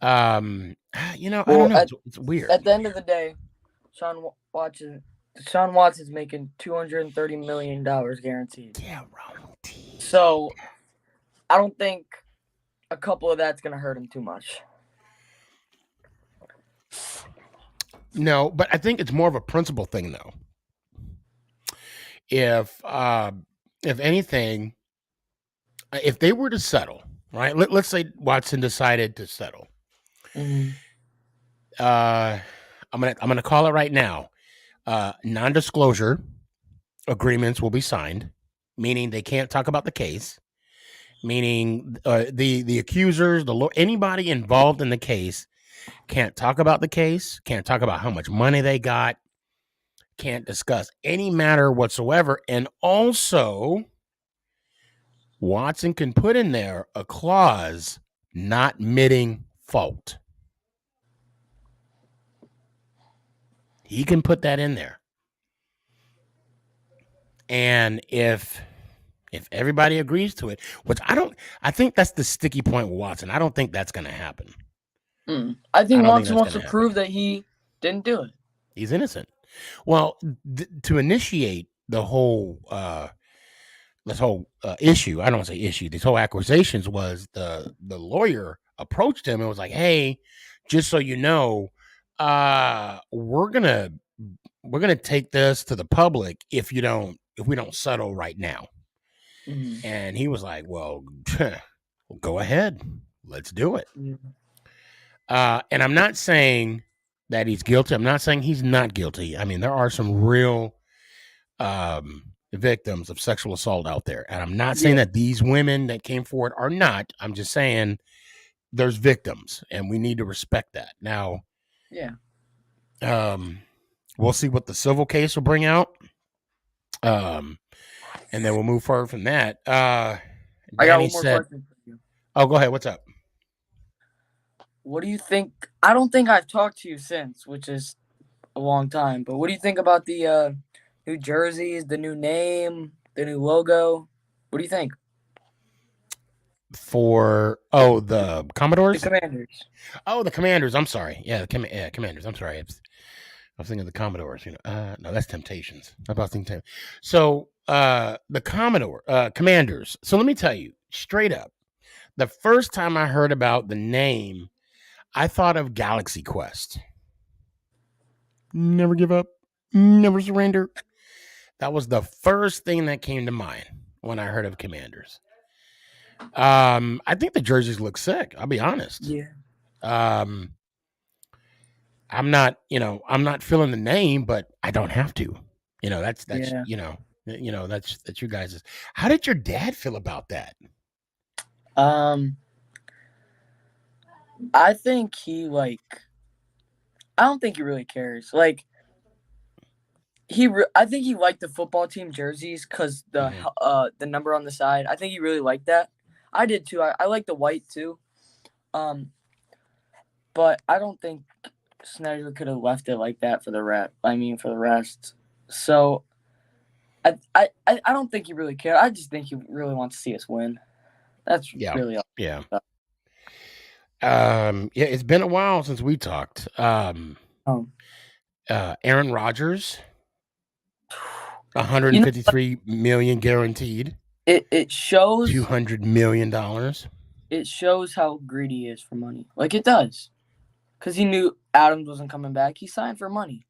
I don't know. It's weird.
At the end of the day, Deshaun Watson's making $230 million guaranteed.
Yeah,
so I don't think a couple of that's gonna hurt him too much.
No, but I think it's more of a principle thing, though. If anything, if they were to settle, right? Let's say Watson decided to settle. I'm gonna call it right now. Non-disclosure agreements will be signed, meaning they can't talk about the case. Meaning the accusers, anybody involved in the case can't talk about the case, can't talk about how much money they got, can't discuss any matter whatsoever. And also, Watson can put in there a clause not admitting fault. He can put that in there. And if everybody agrees to it, which I think that's the sticky point with Watson. I don't think that's going to happen.
I think Watson wants to prove that he didn't do it.
He's innocent. Well, to initiate the whole this whole issue, I don't want to say issue, these whole accusations was the lawyer approached him and was like, "Hey, just so you know, we're gonna take this to the public if we don't settle right now." And he was like, "Well, go ahead, let's do it." And I'm not saying that he's guilty. I'm not saying he's not guilty. I mean, there are some real victims of sexual assault out there. And I'm not saying that these women that came forward are not. I'm just saying there's victims and we need to respect that. Now, we'll see what the civil case will bring out. And then we'll move forward from that. I got one more question for you. Oh, go ahead. What's up?
What do you think? I don't think I've talked to you since, which is a long time. But what do you think about the new jerseys, the new name, the new logo? What do you think?
For the Commodores?
The Commanders.
Oh, the Commanders. I'm sorry. Yeah, Commanders. I'm sorry. I was thinking of the Commodores. No, that's Temptations. How about thinking? So the Commanders. So let me tell you straight up. The first time I heard about the name, I thought of Galaxy Quest. Never give up, never surrender. That was the first thing that came to mind when I heard of Commanders. I think the jerseys look sick. I'll be honest.
Yeah.
I'm not feeling the name, but I don't have to. That's that's you guys'. How did your dad feel about that?
I think I don't think he really cares. I think he liked the football team jerseys because the number on the side. I think he really liked that. I did too. I like the white too. But I don't think Snyder could have left it like that for the rest. So I don't think he really cared. I just think he really wants to see us win. That's really all.
Yeah. It's been a while since we talked. Aaron Rodgers, 153 million guaranteed.
It shows
$200 million.
It shows how greedy he is for money. Like, it does. Because he knew Adams wasn't coming back. He signed for money.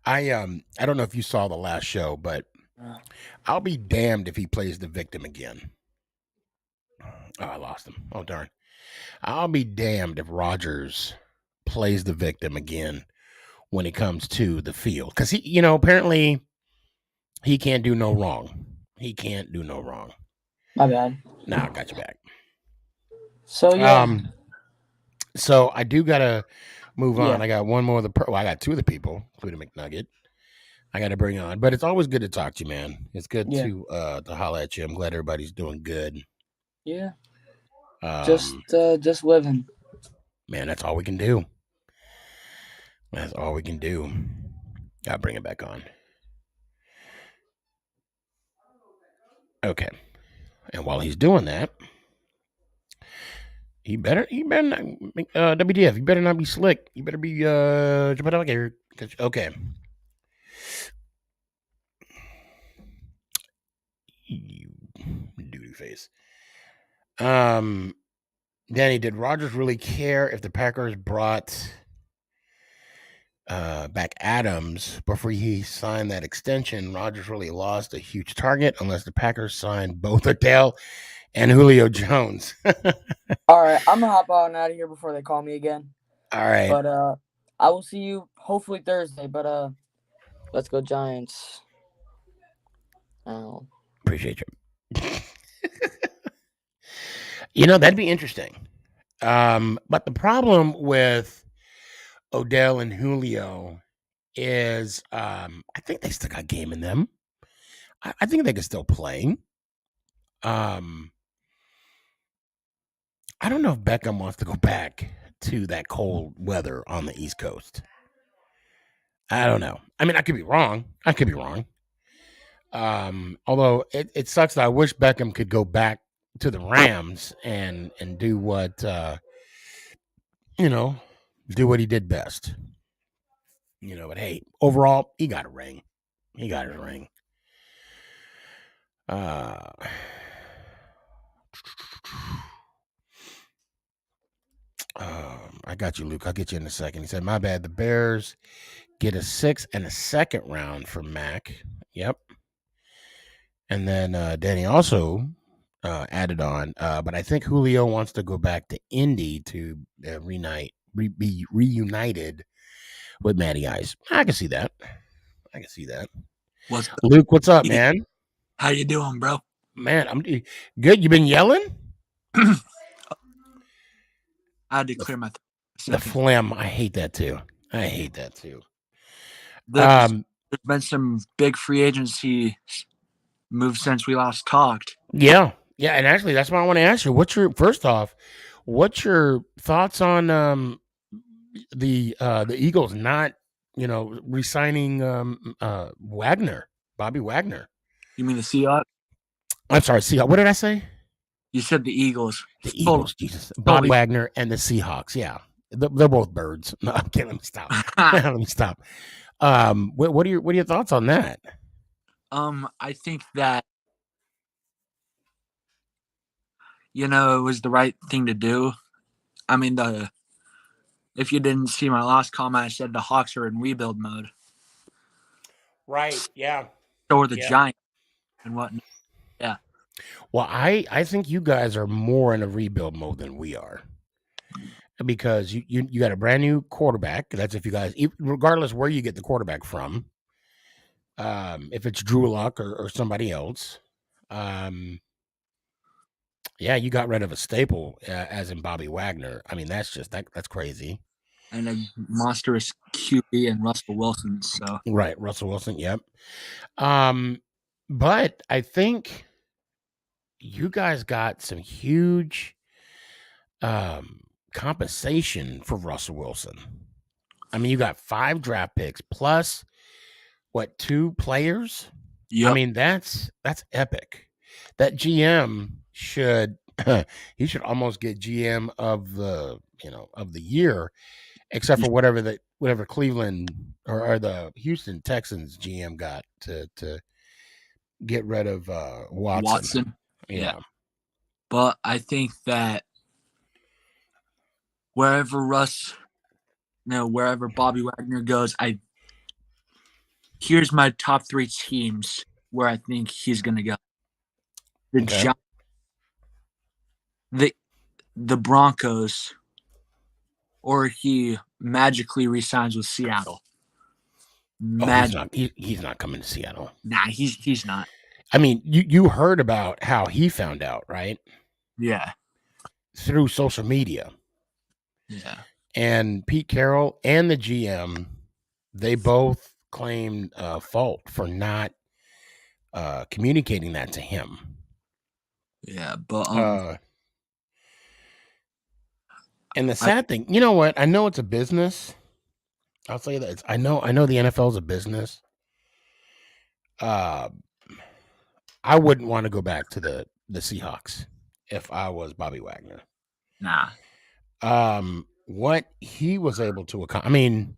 I don't know if you saw the last show, but I'll be damned if he plays the victim again. Oh, I lost him. Oh, darn. I'll be damned if Rodgers plays the victim again when it comes to the field. Because he, apparently he can't do no wrong. He can't do no wrong.
My bad.
Nah, I got you back.
So, yeah.
So I do got to move on. I got one more I got two of the people, including McNugget, I got to bring on. But it's always good to talk to you, man. It's good to holler at you. I'm glad everybody's doing good.
Yeah. Just living.
Man, that's all we can do. That's all we can do. I'll bring it back on. Okay. And while he's doing that, he better not, WDF, you better not be slick. You better be, okay. You duty face. Danny, did Rodgers really care if the Packers brought back Adams before he signed that extension? Rodgers really lost a huge target unless the Packers signed both Adele and Julio Jones.
All right, I'm gonna hop on out of here before they call me again.
All right,
but I will see you hopefully Thursday. But let's go Giants.
Appreciate you. That'd be interesting. But the problem with Odell and Julio is I think they still got game in them. I think they can still play. I don't know if Beckham wants to go back to that cold weather on the East Coast. I don't know. I mean, I could be wrong. Although it sucks that I wish Beckham could go back to the Rams and do what do what he did best. But hey, overall, he got a ring. He got his ring. I got you, Luke. I'll get you in a second. He said, my bad. The Bears get a 6th and a 2nd round for Mac. Yep. And then Danny also added on, but I think Julio wants to go back to Indy to be reunited with Matty Ice. I can see that.
What's up?
Luke, what's up, man?
How you doing, bro?
Man, I'm good. You been yelling?
I had to clear my
the phlegm. I hate that too.
There's been some big free agency moves since we last talked.
Yeah, and actually, that's why I want to ask you. What's your thoughts on the Eagles not re-signing Bobby Wagner?
You mean the Seahawks?
I'm sorry, Seahawks. What did I say?
You said the Eagles.
The Eagles, Jesus. Bobby Wagner and the Seahawks. Yeah, they're both birds. No, I'm kidding. Let me stop. Let me stop. What are your thoughts on that?
I think that it was the right thing to do. I mean, if you didn't see my last comment, I said the Hawks are in rebuild mode.
Right. Yeah.
So are the Giants and whatnot. Yeah.
Well, I think you guys are more in a rebuild mode than we are, because you got a brand new quarterback. That's if you guys, regardless where you get the quarterback from, if it's Drew Luck or somebody else, you got rid of a staple, as in Bobby Wagner. I mean, that's just that's crazy.
And a monstrous QB and Russell Wilson. So
right, Russell Wilson. Yep. But I think you guys got some huge compensation for Russell Wilson. I mean, you got 5 draft picks plus 2 players?
Yep.
I mean, that's epic. That GM should he should almost get GM of the year, except for whatever Cleveland or the Houston Texans GM got to get rid of Watson.
Yeah. But I think that wherever Bobby Wagner goes, here's my top 3 teams where I think he's gonna go. The
Okay.
the Broncos, or he magically resigns with Seattle.
He's not coming to Seattle.
Nah, he's not.
I mean, you heard about how he found out, right?
Yeah.
Through social media.
Yeah.
And Pete Carroll and the GM, they both claimed fault for not communicating that to him.
Yeah, but
and the sad thing, you know what? I know it's a business. I'll say that I know the NFL is a business. I wouldn't want to go back to the Seahawks if I was Bobby Wagner.
Nah.
What he was able to accomplish. I mean,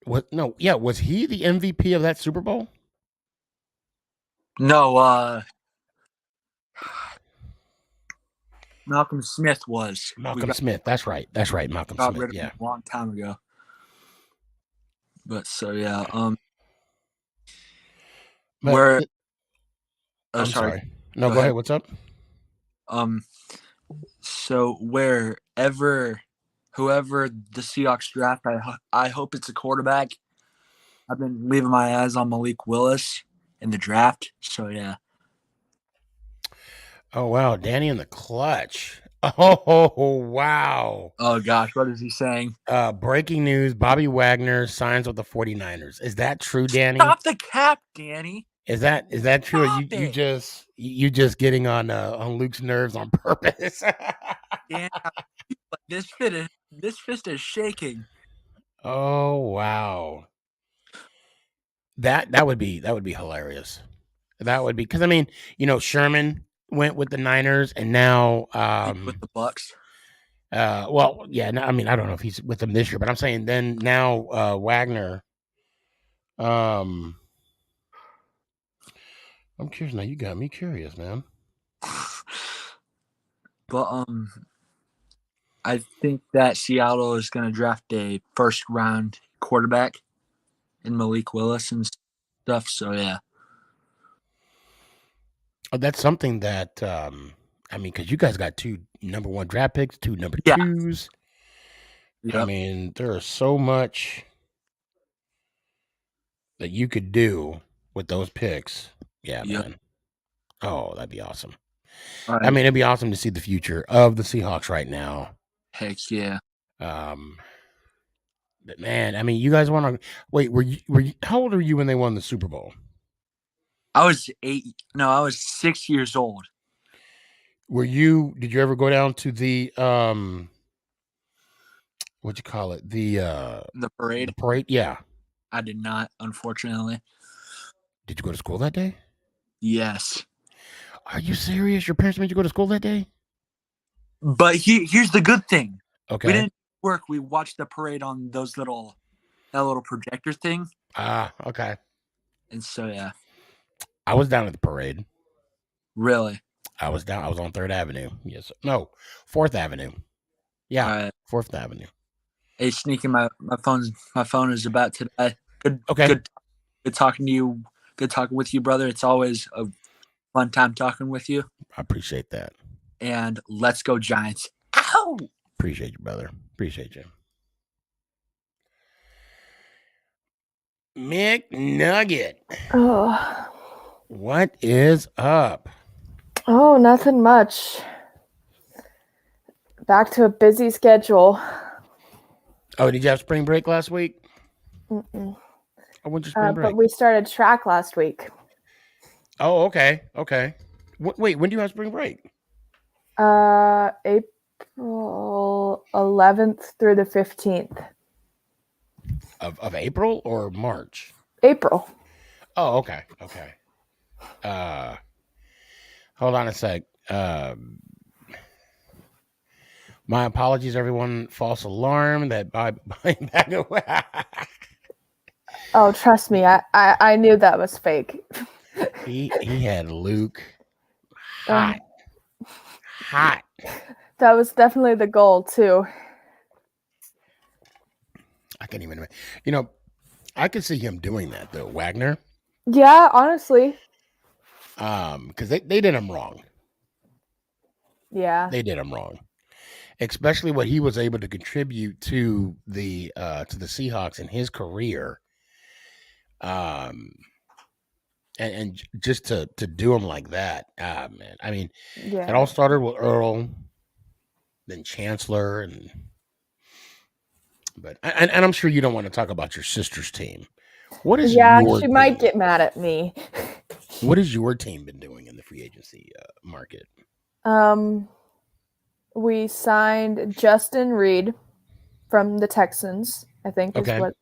was he the MVP of that Super Bowl?
No, Malcolm Smith was.
Malcolm Smith. That's right. Malcolm
Got
Smith.
rid of him a long time ago. But so yeah,
I'm
sorry.
sorry. No, go ahead. What's up?
So whoever the Seahawks draft, I hope it's a quarterback. I've been leaving my eyes on Malik Willis in the draft. So yeah.
Oh wow, Danny in the clutch. Oh wow.
Oh gosh, what is he saying?
Breaking news, Bobby Wagner signs with the 49ers. Is that true, Danny?
Stop the cap, Danny.
Is that true? You just getting on Luke's nerves on purpose?
Yeah, this fist is shaking.
Oh wow. That would be hilarious. That would be, because I mean, Sherman went with the Niners and now
with the Bucks.
Well, yeah, no, I mean, I don't know if he's with them this year, but I'm saying then now Wagner. I'm curious now. You got me curious, man.
But I think that Seattle is going to draft a first round quarterback in Malik Willis and stuff. So yeah.
Oh, that's something that I mean, because you guys got 2 number 1 draft picks, 2 number 2s. Yep. I mean, there is so much that you could do with those picks. Yeah, man. Oh, that'd be awesome. Right. I mean, it'd be awesome to see the future of the Seahawks right now.
Heck yeah.
But man, I mean, you guys want to wait? Were you? How old were you when they won the Super Bowl?
I was 8. No, I was 6 years old.
Were you? Did you ever go down to the what'd you call it? The
parade.
The parade. Yeah.
I did not, unfortunately.
Did you go to school that day?
Yes.
Are you serious? Your parents made you go to school that day?
But here's the good thing.
Okay.
We didn't work. We watched the parade on that little projector thing.
Okay.
And so yeah.
I was down at the parade.
Really?
I was on 3rd Avenue. Yes. No, 4th Avenue. Yeah. 4th Avenue.
Hey, Sneaky, my phone is about to die. Good talking to you. Good talking with you, brother. It's always a fun time talking with you.
I appreciate that.
And let's go Giants. Ow!
Appreciate you, brother. Appreciate you. McNugget.
Oh.
What is up?
Oh, nothing much. Back to a busy schedule.
Oh, did you have spring break last week?
Mm-mm.
I went to spring break.
But we started track last week.
Oh, okay. Wait, when do you have spring break?
April 11th through the 15th.
Of April or March?
April.
Oh, okay. Hold on a sec. My apologies, everyone. False alarm that by back away.
Oh, trust me, I knew that was fake.
He had Luke hot.
That was definitely the goal too.
I can't even. You know, I could see him doing that though, Wagner.
Yeah, honestly.
Because they did him wrong.
Yeah.
They did him wrong. Especially what he was able to contribute to the Seahawks in his career. And just to do him like that, man. I mean,
Yeah.
it all started with Earl, then Chancellor, but I'm sure you don't want to talk about your sister's team. What is your
she
team?
might get mad at me.
What has your team been doing in the free agency market?
We signed Justin Reed from the Texans, I think is what.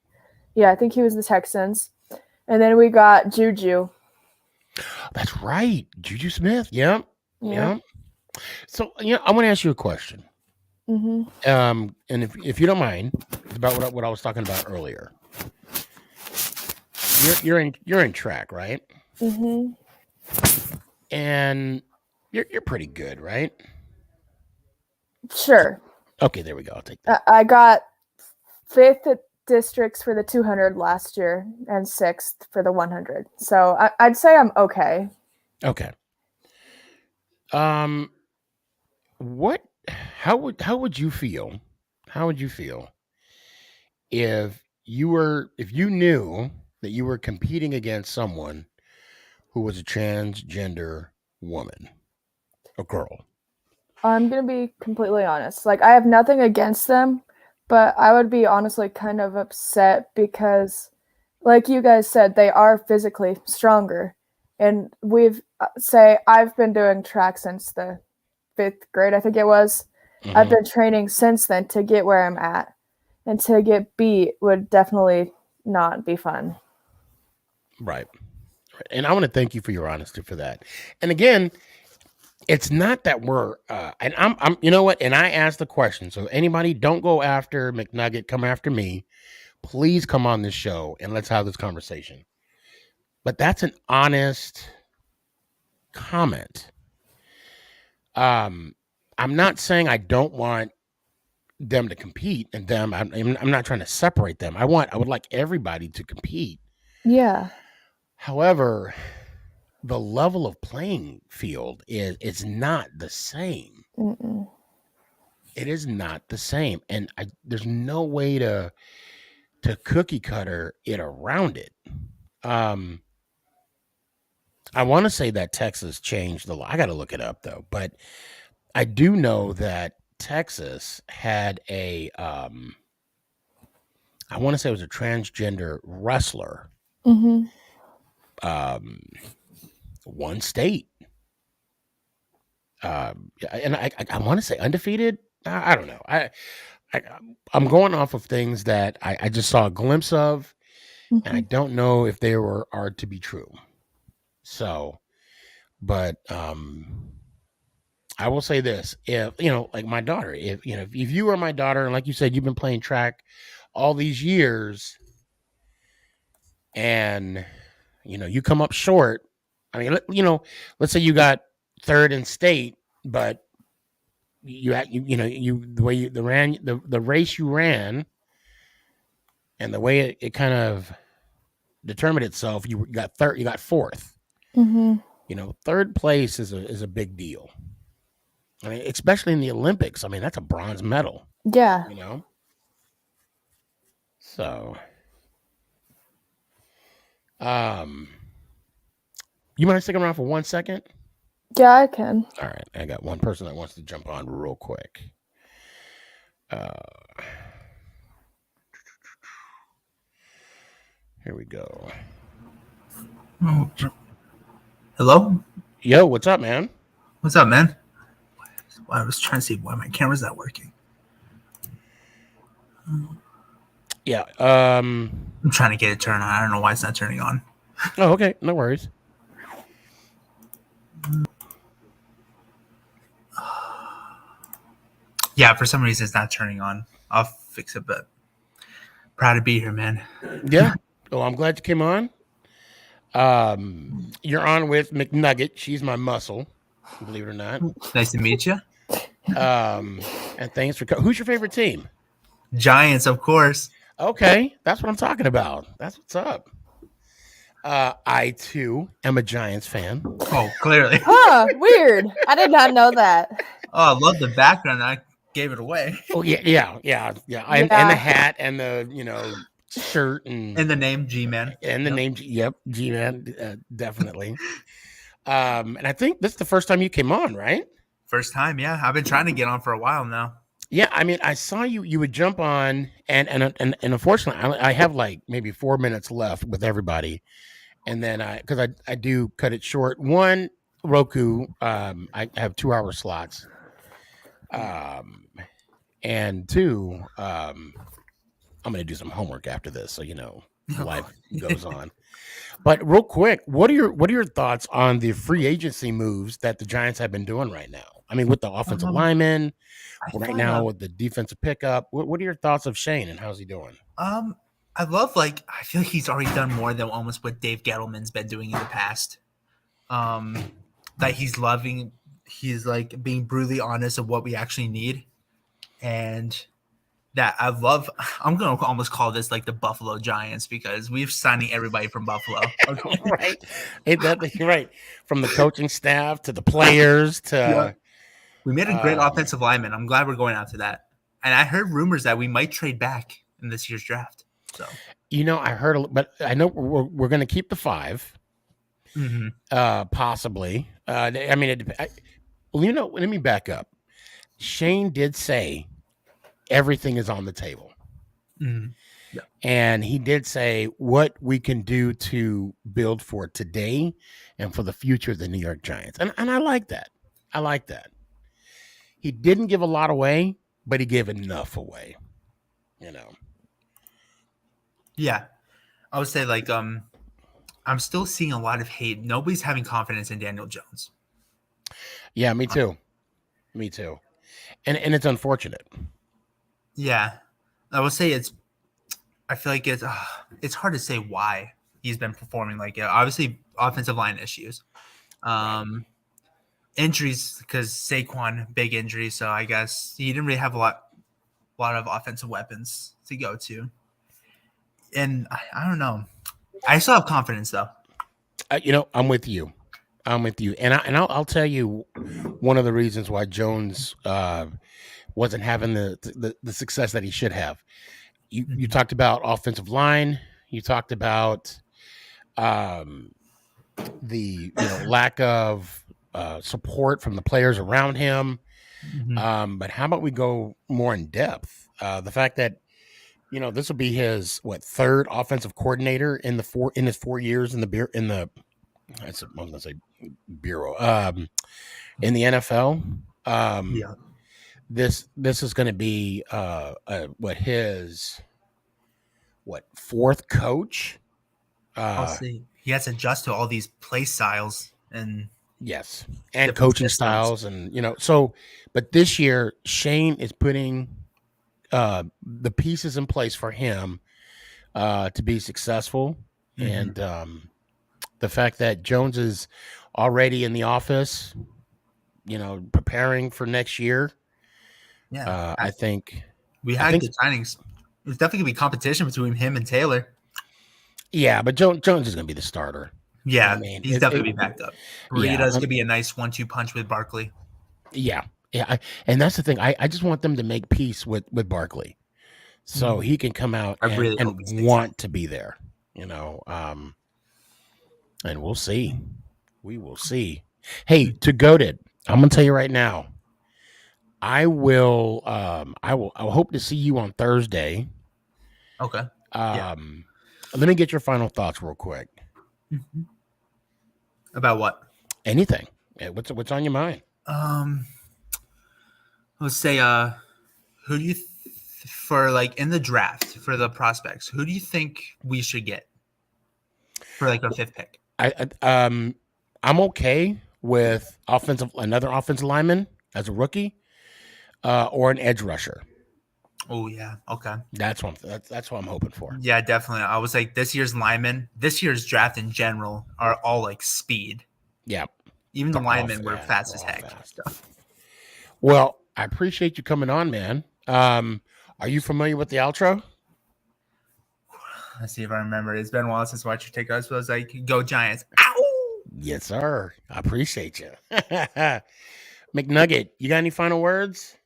Yeah, I think he was the Texans. And then we got Juju.
That's right. Juju Smith. Yeah. So, I want to ask you a question.
Mm-hmm.
And if you don't mind, it's about what I was talking about earlier. You're in track, right?
Mm-hmm.
And you're pretty good, right?
Sure.
Okay, there we go. I'll take that.
I got 5th at districts for the 200 last year and 6th for the 100. So I'd say I'm okay.
Okay. How would you feel? How would you feel if you knew that you were competing against someone who was a transgender woman, a girl?
I'm going to be completely honest. Like, I have nothing against them, but I would be honestly kind of upset because, like you guys said, they are physically stronger. And I've been doing track since the 5th grade, I think it was.
Mm-hmm.
I've been training since then to get where I'm at. And to get beat would definitely not be fun.
Right. And I want to thank you for your honesty for that. And again, it's not that we're and I'm you know what? And I asked the question. So anybody don't go after McNugget, come after me. Please come on this show and let's have this conversation. But that's an honest comment. I'm not saying I don't want them to compete and them. I'm not trying to separate them. I would like everybody to compete.
Yeah.
However, the level of playing field is not the same.
Mm-mm.
It is not the same, and there's no way to cookie cutter it around it. I want to say that Texas changed the law. I got to look it up though, but I do know that Texas had a I want to say it was a transgender wrestler.
Mm-hmm.
One state. And I want to say undefeated. I don't know. I'm going off of things that I just saw a glimpse of,
Mm-hmm.
and I don't know if they are to be true. So, but I will say this: if like my daughter, if you were my daughter, and like you said, you've been playing track all these years, and you come up short. I mean, let's say you got 3rd in state, but the race you ran, and the way it kind of determined itself, you got 4th.
Mm-hmm.
3rd place is a big deal. I mean, especially in the Olympics. I mean, that's a bronze medal.
Yeah.
So, you mind sticking around for 1 second?
Yeah, I can.
All right, I got one person that wants to jump on real quick. Here we go.
Hello?
Yo, what's up, man?
What's up, man? I was trying to see why my camera's not working.
Yeah.
I'm trying to get it turned on. I don't know why it's not turning on.
Oh, okay. No worries.
Yeah, for some reason it's not turning on. I'll fix it, but proud to be here, man.
Yeah. Well, I'm glad you came on. You're on with McNugget. She's my muscle, believe it or not.
Nice to meet you.
And thanks for who's your favorite team?
Giants, of course.
Okay, that's what I'm talking about. That's what's up. I too am a Giants fan.
Oh, clearly.
Huh, weird. I did not know that.
Oh, I love the background. I gave it away.
Oh yeah. And the hat and the shirt and
the name G-Man.
And the name G-Man, definitely. And I think this is the first time you came on, right?
First time, yeah. I've been trying to get on for a while now.
Yeah, I mean, I saw you would jump on, and unfortunately, I have like maybe 4 minutes left with everybody, and then because I do cut it short. One, Roku, I have 2 hour slots, and two, I'm gonna do some homework after this, so life goes on. But real quick, what are your thoughts on the free agency moves that the Giants have been doing right now? I mean, with the offensive linemen, right now with the defensive pickup. What are your thoughts of Shane and how's he doing?
I love I feel like he's already done more than almost what Dave Gettleman's been doing in the past. That he's like being brutally honest of what we actually need, and that I'm going to almost call this like the Buffalo Giants because we're signing everybody from Buffalo.
Right. You're right. From the coaching staff to the players to.
Yeah. We made a great offensive lineman. I'm glad we're going out to that. And I heard rumors that we might trade back in this year's draft. So,
I heard, but I know we're going to keep the 5. Possibly. I mean, let me back up. Shane did say everything is on the table.
Mm-hmm. Yeah.
And he did say what we can do to build for today and for the future of the New York Giants. And I like that. I like that. He didn't give a lot away, but he gave enough away.
Yeah. I would say I'm still seeing a lot of hate. Nobody's having confidence in Daniel Jones.
Yeah, me too. Me too. And it's unfortunate.
Yeah. I would say I feel like it's hard to say why he's been performing like it. Obviously, offensive line issues. Injuries because Saquon, big injury. So I guess he didn't really have a lot of offensive weapons to go to. And I don't know. I still have confidence though.
I'm with you. And I'll tell you one of the reasons why Jones wasn't having the success that he should have. You talked about offensive line. You talked about the lack of support from the players around him. But how about we go more in depth? The fact that this will be his 3rd offensive coordinator in his 4 years in the NFL. This is going to be his 4th coach.
I'll see. He has to adjust to all these play styles and
coaching styles, and but this year Shane is putting the pieces in place for him to be successful. And the fact that Jones is already in the office, preparing for next year.
Yeah,
I think
we had good signings. There's definitely gonna be competition between him and Taylor.
Yeah, but Jones is gonna be the starter.
Yeah, he's definitely gonna be backed up. Burrito's gonna be a nice 1-2 punch with Barkley.
Yeah, and that's the thing. I just want them to make peace with Barkley, so he can come out and want to be there. And we'll see. We will see. Hey, to Goated, I'm gonna tell you right now. I will hope to see you on Thursday.
Okay.
Let me get your final thoughts real quick.
About what?
Anything. What's on your mind?
Let's say, who do you for like in the draft for the prospects? Who do you think we should get for like a 5th pick?
I'm okay with another offensive lineman as a rookie, or an edge rusher.
Oh yeah, okay.
That's what I'm hoping for.
Yeah, definitely. I was like, this year's draft in general are all like speed.
Yeah,
even the linemen were fast as heck.
Well, I appreciate you coming on, man. Are you familiar with the outro?
Let's see if I remember. It's been a while since I watched your TikToks, but I was like, "Go Giants!" Ow!
Yes, sir. I appreciate you, McNugget. You got any final words?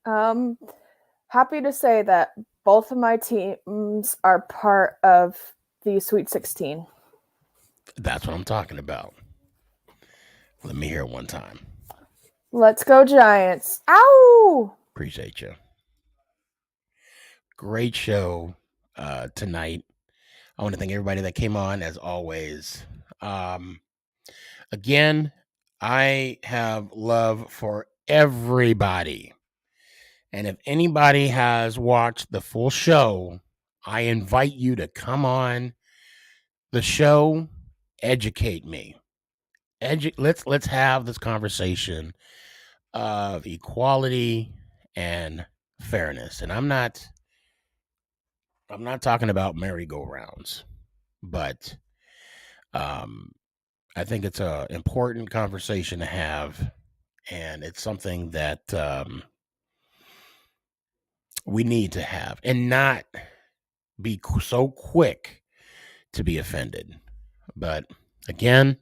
Happy to say that both of my teams are part of the Sweet 16.
That's what I'm talking about. Let me hear it one time.
Let's go Giants. Ow!
Appreciate you. Great show tonight. I want to thank everybody that came on, as always. Again, I have love for everybody. And if anybody has watched the full show, I invite you to come on the show, educate me. Let's have this conversation of equality and fairness. And I'm not talking about merry-go-rounds, but I think it's an important conversation to have, and it's something that we need to have, and not be so quick to be offended. But again,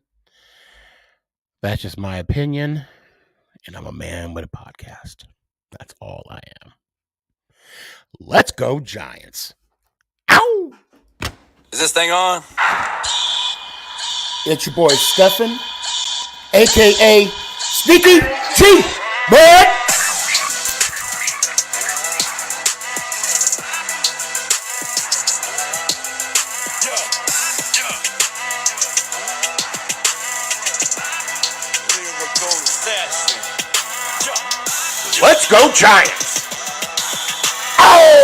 that's just my opinion, and I'm a man with a podcast. That's all I am. Let's go Giants. Ow!
Is this thing on?
It's your boy Stefan, a.k.a. SneakyG, bud! Let's go Giants! Oh!